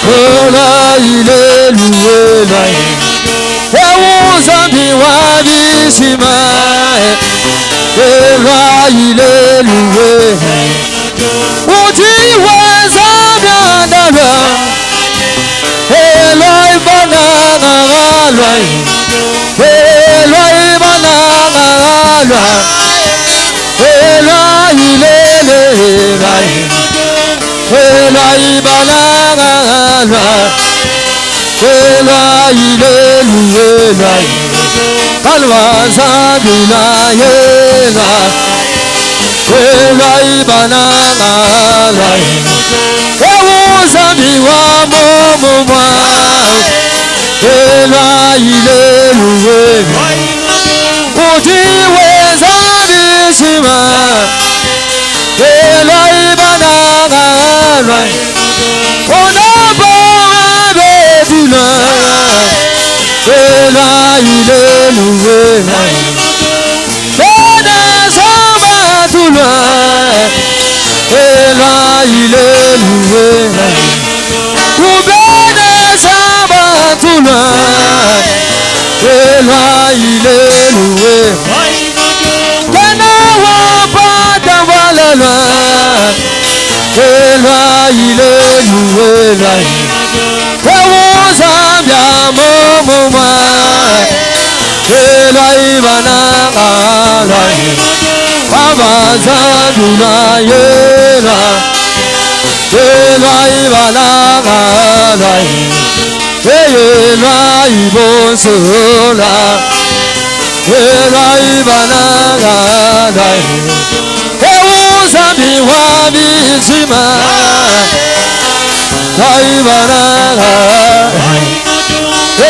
Oh là, il est loué là. Et vous amis wabishima. Et là, il est loué. Où tu es bien d'abord. Et là, il va n'a là. Et là, il va n'a là. Et là, il est là. Et là, il va n'a là. Et là, il est loué là. Alwaza bila yela. Et là, il va n'a là. Et vous amis wa momo. Et là, il est loué. Où tu es abishima. Et là, il va n'a là. On a beau du là. Et là, il est loué. Et descend tout loin. Et là, il est loué. Où descend tout loin. Et là, il est loué. Que n'a pas d'avoir le loin. Et là, il est loué là. Et vous amis à mon moment. Et là, il va n'a là. Avaza dula yela. Et là, il va n'a là. Et là, il va se là. Et là, il va n'a là. Et vous amis wabishima. Il va n'a. Et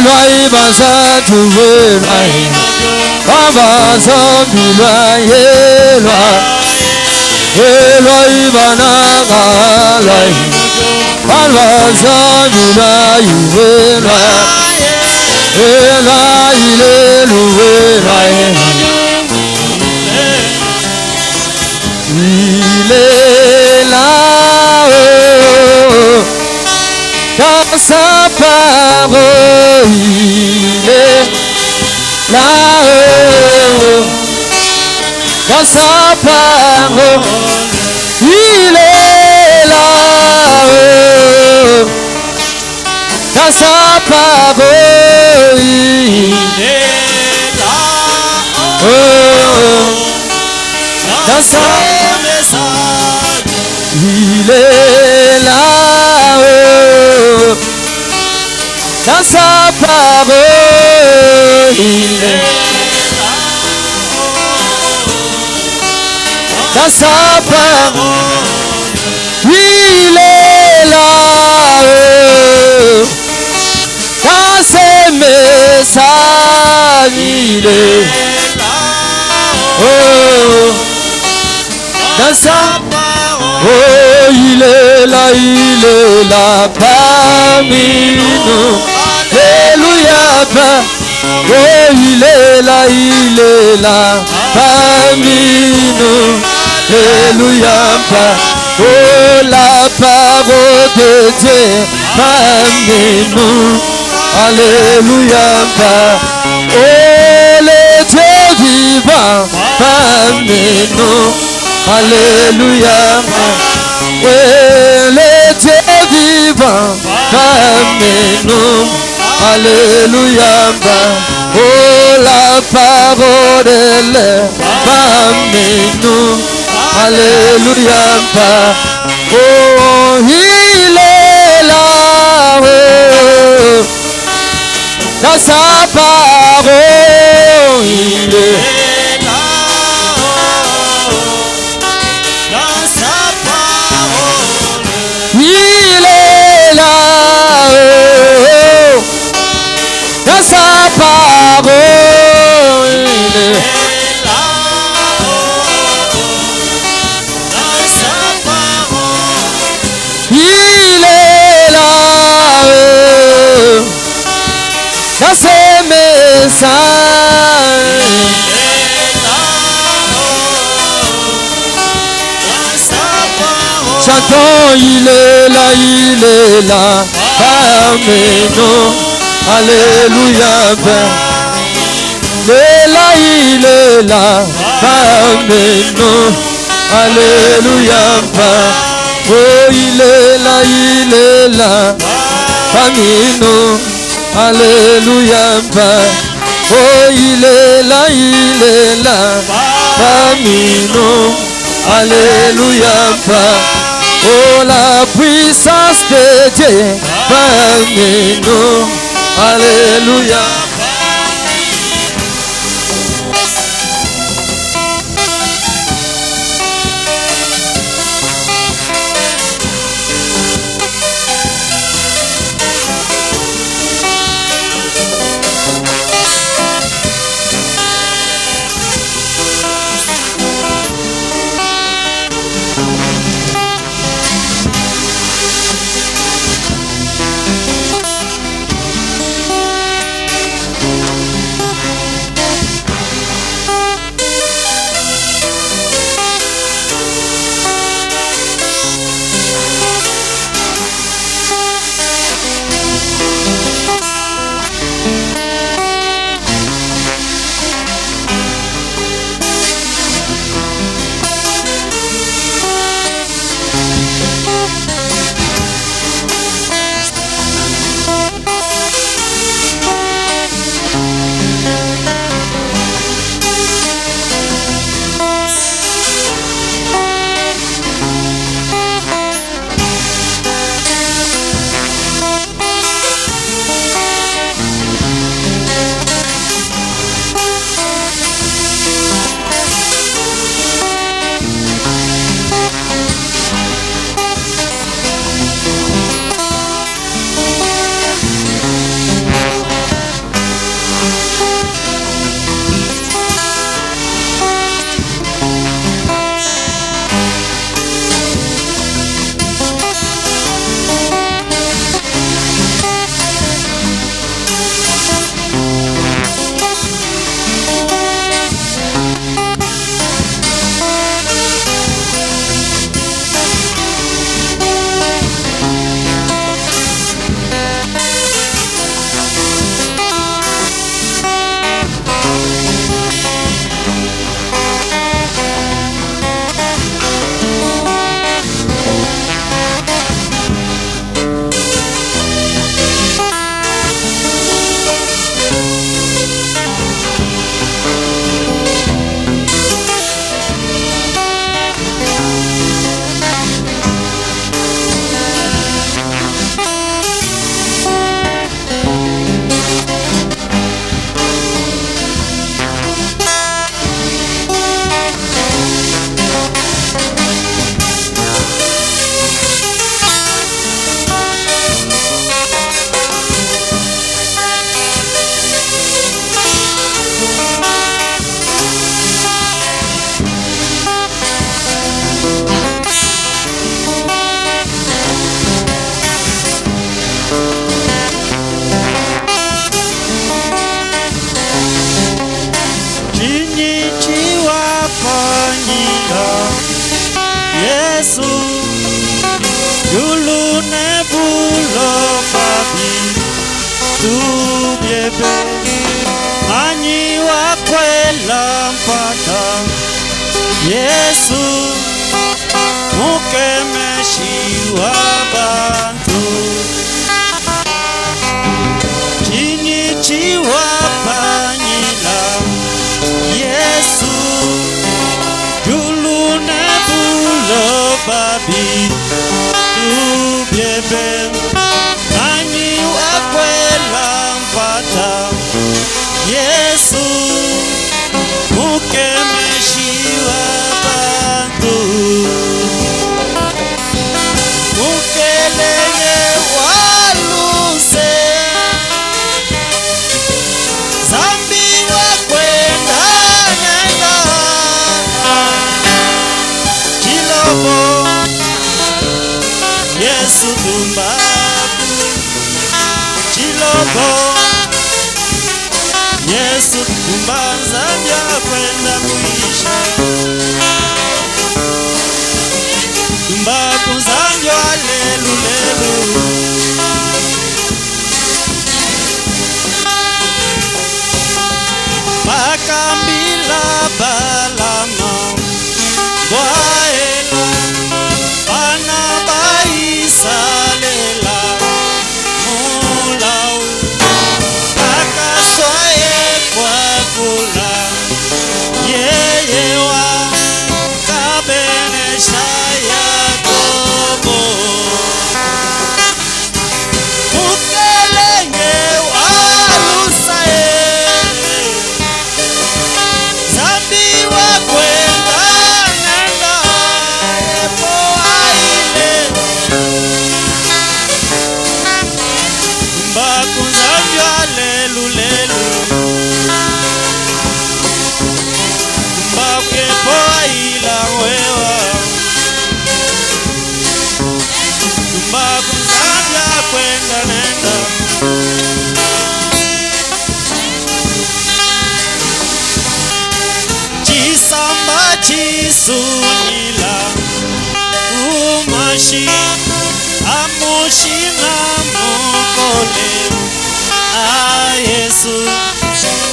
là, il va se trouver là. Avaza bila yela. Et là, il va n'a là. Avaza bila yela. Et là, il est loué là. Il est là. Dans sa parole, il est là-haut, dans sa parole, il est là-haut, dans sa parole, il est là-haut, dans sa message, il est là-haut, dans sa parole. Il est dans sa parole, il est là, dans ses messages, il est là, dans sa parole, oh, il est là parmi nous, alléluia. Oh, il est là, parmi nous, alléluia. Oh, la parole de Dieu, parmi nous, alléluia. Oh, le Dieu vivant, parmi nous, alléluia. Oh, le Dieu vivant, parmi nous, alléluia. Oh, la parole est parmi nous, alléluia. Oh, il est là, oh, dans sa parole, il est là, oh, dans sa parole, il est là, oh, Chantons, il est là, parmi nous. Alléluia, il est là, parmi nous. Alléluia, oh, il est là, parmi nous. Alléluia, oh, il est là, parmi nous. Alléluia, oh, la puissance de Dieu parmi nous. Alléluia. Yesu mukemeshi w'abantu chini chiwapanyila Yesu julune bulo babi tubyebe nani wakwela mpata Yesu mukemeshi w'abantu mukeleye waluse zambi wakwenda nenda Chilobo Yesu tumbabu Chilobo Yesu Yesu mbanza vya kwenda kuisha mbaku zanjo alelu lelu Bakambila balama Bwaela Bana baisalela Mulau Kakaswaye kwa kula Yeyewa Kabenesha Yakobo Mukelenge walusae Zambi wa kwenda nenda epo aile Mbaku zambi wa lelu lelu Mbaku epo aila wewa Mbaku zambi wa kwenda nenda Chisamba chisunila Umashi Amushina mukole Yesu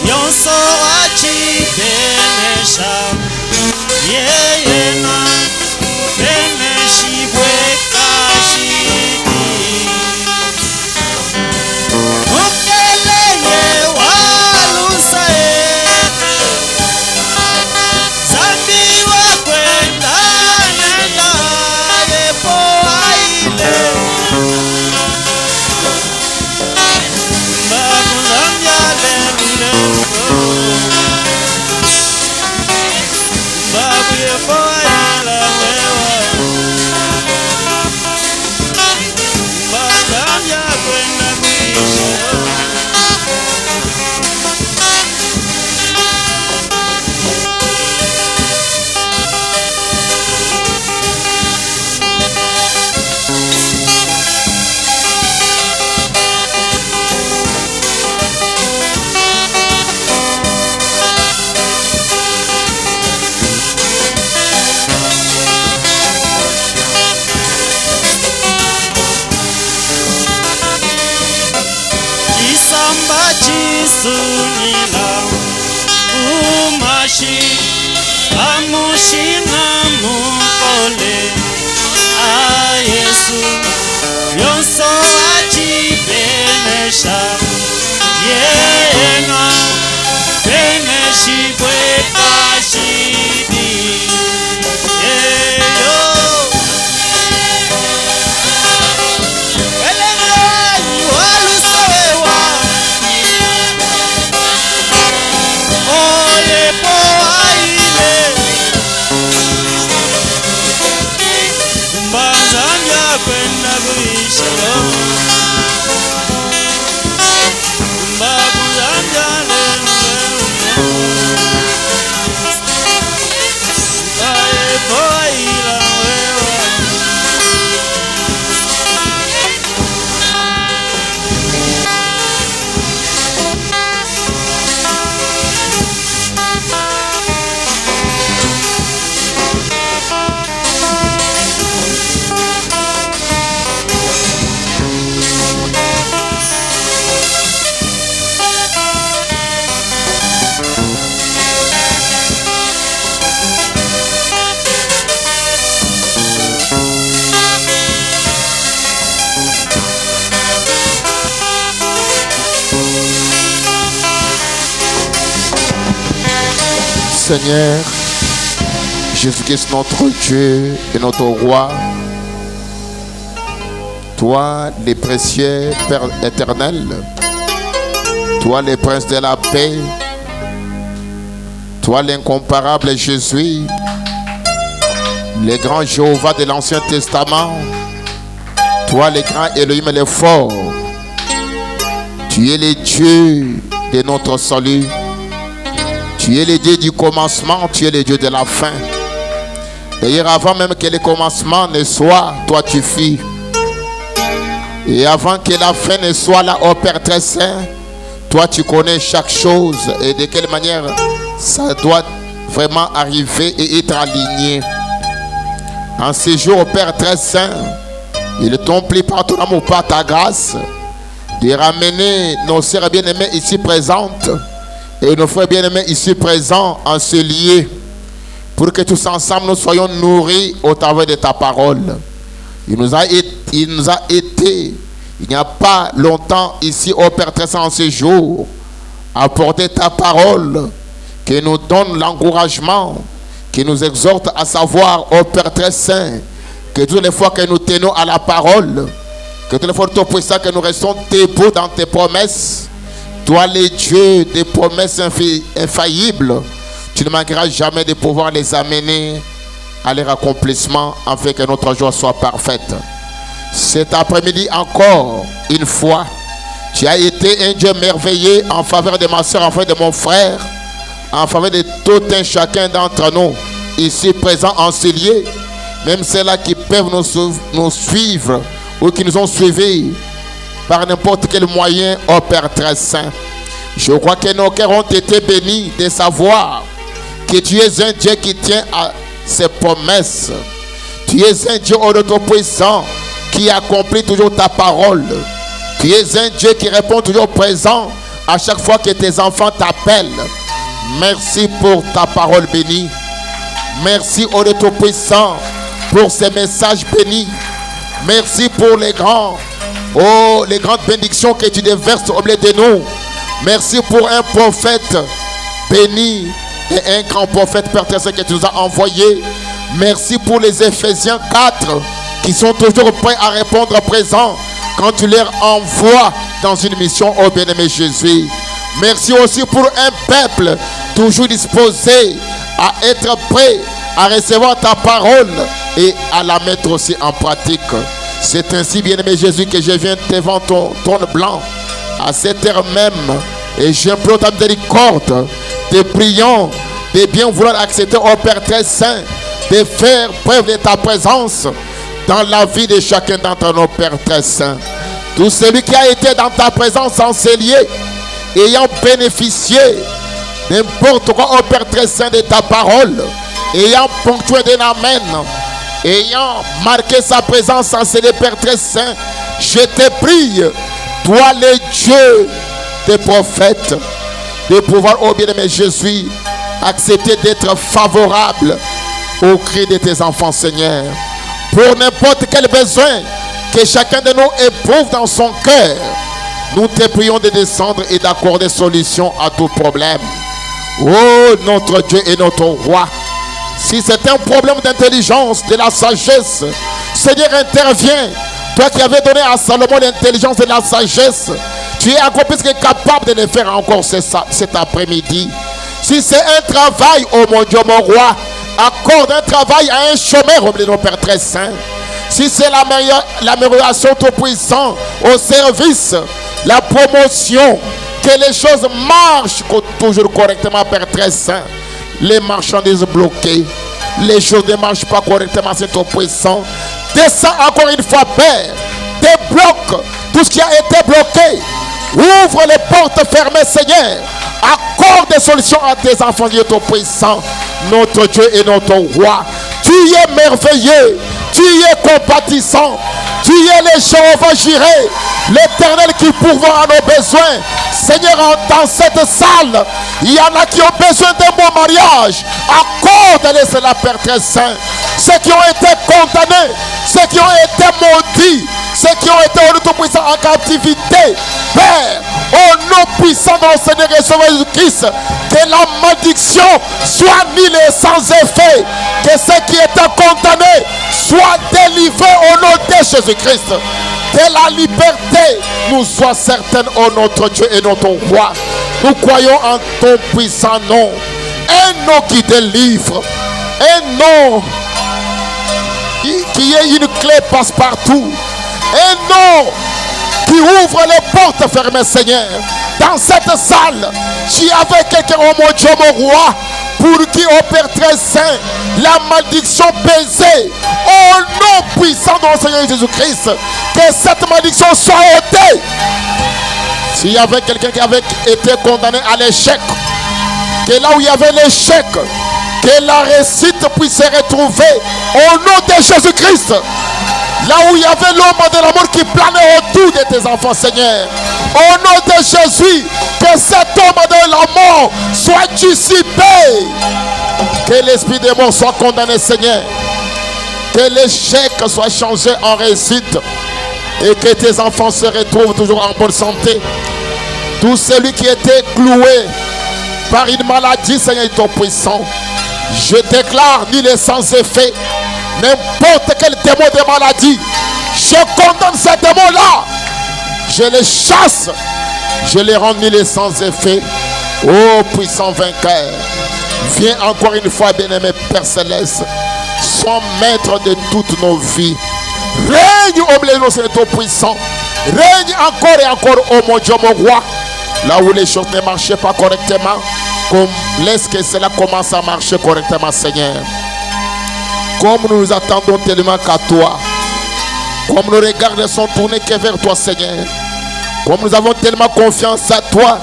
Yonso wachibenesha Yeyena Beneshi bwekashidi Mukeleye walusae Zambi wa kwenda nenda yepo aile Mbaku zambia lelu lelu Mbaku yepo aila wewa Mbaku zambia kwenda kuisha Chisamba chisunila Umashi Amushina mukole Yesu Yonso achibenesha Yena Beneshi bwekashidi Eyo Elengani walusawewa Oyepo aile Mbazanja kwenda kuisha Mbaku zanja lelu Oyepo aila wewa Seigneur, Jésus-Christ, notre Dieu et notre Roi, toi, le précieux Père éternel, toi, le Prince de la paix, toi, l'incomparable Jésus, le grand Jéhovah de l'Ancien Testament, toi, le grand Elohim et le fort, tu es le Dieu de notre salut. Tu es le Dieu du commencement, tu es le Dieu de la fin. D'ailleurs, avant même que le commencement ne soit, toi tu fis. Et avant que la fin ne soit là, ô Père très saint, Toi, tu connais chaque chose et de quelle manière ça doit vraiment arriver et être aligné. En ces jours, Père très saint, il t'ont pris par ton amour, par ta grâce, de ramener nos sœurs bien-aimées ici présentes et nos frères bien-aimés ici présents en ce lieu, pour que tous ensemble nous soyons nourris au travers de ta parole. Il nous a été, il n'y a pas longtemps ici au Père très saint en ce jour, apporter ta parole qui nous donne l'encouragement, qui nous exhorte à savoir, ô Père très saint, que toutes les fois que nous tenons à la parole, que toutes les fois que nous restons debout dans tes promesses, toi les dieux des promesses infaillibles, tu ne manqueras jamais de pouvoir les amener à leur accomplissement afin que notre joie soit parfaite. Cet après-midi encore, une fois, tu as été un Dieu merveilleux en faveur de ma soeur, en faveur de mon frère, en faveur de tout un chacun d'entre nous, ici présents en ce lieu, même ceux-là qui peuvent nous suivre ou qui nous ont suivis par n'importe quel moyen, ô Père très saint. Je crois que nos cœurs ont été bénis de savoir que tu es un Dieu qui tient à ses promesses. Tu es un Dieu tout-puissant qui accomplit toujours ta parole. Tu es un Dieu qui répond toujours présent à chaque fois que tes enfants t'appellent. Merci pour ta parole bénie. Merci au Tout-Puissant pour ces messages bénis. Merci pour les grandes bénédictions que tu déverses au milieu de nous. Merci pour un prophète béni et un grand prophète Père très saint que tu nous as envoyé. Merci pour les Éphésiens 4 qui sont toujours prêts à répondre présent quand tu leur envoies dans une mission, au bien-aimé Jésus. Merci aussi pour un peuple toujours disposé à être prêt à recevoir ta parole et à la mettre aussi en pratique. C'est ainsi, bien-aimé Jésus, que je viens devant ton trône blanc à cette heure même et j'implore ta miséricorde, te prions de bien vouloir accepter au Père très saint, de faire preuve de ta présence dans la vie de chacun d'entre nos Pères très saints. Tout celui qui a été dans ta présence en ces lieux, ayant bénéficié n'importe quoi au Père très saint de ta parole, ayant ponctué d'un amen, ayant marqué sa présence en ces lieux, Père très saint, je te prie, toi les dieux des prophètes, de pouvoir, ô bien-aimé Jésus, accepter d'être favorable au cri de tes enfants, Seigneur, pour n'importe quel besoin que chacun de nous éprouve dans son cœur. Nous te prions de descendre et d'accorder solution à tout problème. Oh notre Dieu et notre roi, si c'est un problème d'intelligence, de la sagesse, Seigneur, interviens. Toi qui avais donné à Salomon l'intelligence et la sagesse, tu es encore plus que capable de le faire encore cet après-midi. Si c'est un travail, oh mon Dieu, mon roi, accorde un travail à un chômeur, au milieu de nos Pères très saints. Si c'est l'amélioration tout-puissant au service, la promotion, que les choses marchent toujours correctement, Père très saint. Les marchandises bloquées, les choses ne marchent pas correctement, c'est tout-puissant. Descends encore une fois, Père, débloque tout ce qui a été bloqué. Ouvre les portes fermées, Seigneur. Accorde des solutions à tes enfants, Dieu tout-puissant, notre Dieu et notre roi. Tu es merveilleux, tu es compatissant, tu es le Jéhovah Jireh, l'Éternel qui pourvoit à nos besoins. Seigneur, dans cette salle, il y en a qui ont besoin d'un bon mariage. Accorde-les cela, Père très saint. Ceux qui ont été condamnés, ceux qui ont été maudits, ceux qui ont été au tout-puissant en captivité, Père, au nom puissant de notre Seigneur et Sauveur Jésus-Christ, que la malédiction soit nulle et sans effet, que ceux qui étaient condamnés soient délivrés au nom de Jésus-Christ. Que la liberté nous soit certaine, ô notre Dieu et notre roi. Nous croyons en ton puissant nom, un nom qui délivre, un nom qui est une clé passe-partout, un nom qui ouvre les portes fermées, Seigneur. Dans cette salle, tu avais quelqu'un, oh mon Dieu, mon roi, pour qui, au Père très saint, la malédiction pesait. Au nom puissant de notre Seigneur Jésus-Christ, que cette malédiction soit ôtée. S'il y avait quelqu'un qui avait été condamné à l'échec, que là où il y avait l'échec, que la réussite puisse se retrouver au nom de Jésus-Christ. Là où il y avait l'ombre de la mort qui planait autour de tes enfants, Seigneur. Au nom de Jésus, que cette ombre de la mort soit dissipée. Que l'esprit de mort soit condamné, Seigneur. Que l'échec soit changé en réussite. Et que tes enfants se retrouvent toujours en bonne santé. Tout celui qui était cloué par une maladie, Seigneur, est ton puissant. Je déclare nul et sans effet. N'importe quel démon de maladie, je condamne ces démons-là. Je les chasse. Je les rends nul et sans effet. Ô puissant vainqueur, viens encore une fois, bien-aimé Père Céleste. Sois maître de toutes nos vies. Règne au milieu de nous, Seigneur, ton puissant. Règne encore et encore, ô mon Dieu, mon roi. Là où les choses ne marchaient pas correctement, laisse que cela commence à marcher correctement, Seigneur. Comme nous nous attendons tellement qu'à toi, comme nos regards ne sont tournés que vers toi, Seigneur, comme nous avons tellement confiance à toi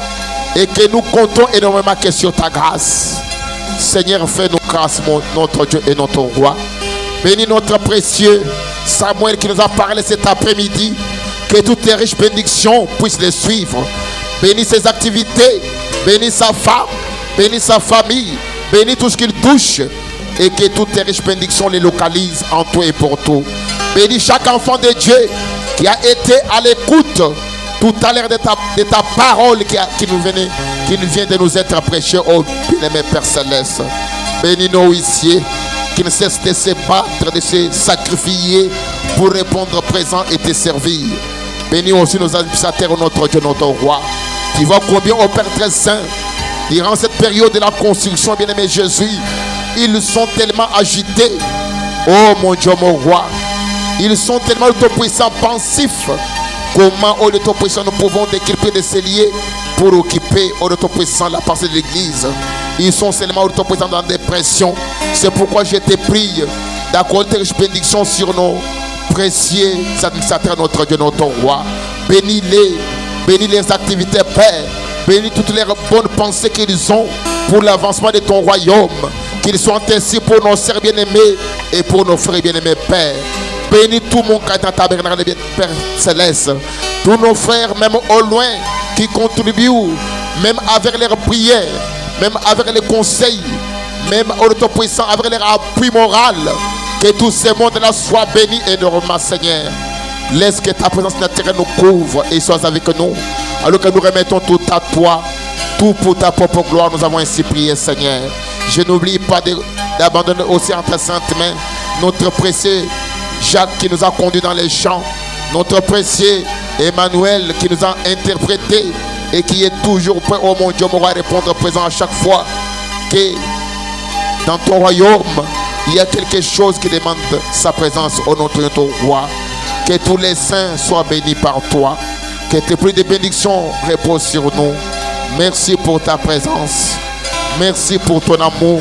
et que nous comptons énormément que sur ta grâce. Seigneur, fais-nous grâce, notre Dieu et notre roi. Bénis notre précieux Samuel qui nous a parlé cet après-midi. Que toutes tes riches bénédictions puissent les suivre. Bénis ses activités, bénis sa femme, bénis sa famille, bénis tout ce qu'il touche. Et que toutes tes riches bénédictions les localisent en toi et pour tout. Bénis chaque enfant de Dieu qui a été à l'écoute tout à l'heure de ta parole qui nous vient de nous être prêchée, au bien-aimé Père Céleste. Bénis nos huissiers qui ne cessent de se battre, de se sacrifier pour répondre présent et te servir. Bénis aussi nos administrateurs, notre Dieu, notre roi. Tu vois combien au Père très saint, durant cette période de la construction, bien-aimé Jésus, ils sont tellement agités. Oh mon Dieu, mon roi. Ils sont tellement tout-puissants, pensifs. Comment, au tout-puissant, nous pouvons décryper de ces liés pour occuper, au tout-puissant, la partie de l'église. Ils sont seulement au tout-puissant dans la dépression. C'est pourquoi je te prie d'accorder une bénédiction sur nos précieux administrateurs, notre Dieu, notre roi. Bénis-les, bénis les activités, Père. Bénis toutes les bonnes pensées qu'ils ont pour l'avancement de ton royaume. Qu'ils soient ainsi pour nos sœurs bien-aimés et pour nos frères bien-aimés, Père. Bénis tout mon cadre tabernacle, Père Céleste. Tous nos frères, même au loin, qui contribuent, même avec leurs prières, même avec les conseils, même au tout-puissant, avec leur appui moral. Que tout ce monde-là soit béni énormément, Seigneur. Laisse que ta présence naturelle nous couvre et sois avec nous. Alors que nous remettons tout à toi, tout pour ta propre gloire, nous avons ainsi prié, Seigneur. Je n'oublie pas d'abandonner aussi entre saintes mains notre précieux Jacques qui nous a conduits dans les champs, notre précieux Emmanuel qui nous a interprétés et qui est toujours prêt, oh mon Dieu, mon roi, à répondre présent à chaque fois que dans ton royaume, il y a quelque chose qui demande sa présence au nom de ton roi. Que tous les saints soient bénis par toi. Que tes pluies de bénédictions reposent sur nous. Merci pour ta présence. Merci pour ton amour.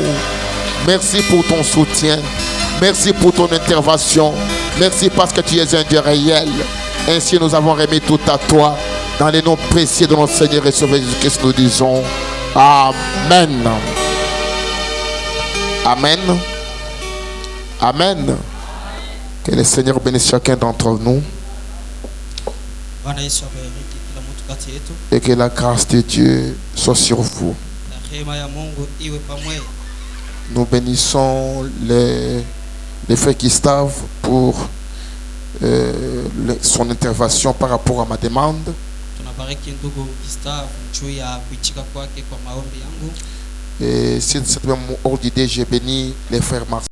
Merci pour ton soutien. Merci pour ton intervention. Merci parce que tu es un Dieu réel. Ainsi nous avons remis tout à toi. Dans les noms précieux de notre Seigneur et Sauveur Jésus-Christ, nous disons Amen. Amen. Amen. Que le Seigneur bénisse chacun d'entre nous. Et que la grâce de Dieu soit sur vous. Nous bénissons les frères Gustave pour son intervention par rapport à ma demande. Et c'est cette même ordre d'idée, j'ai béni les frères Marseille.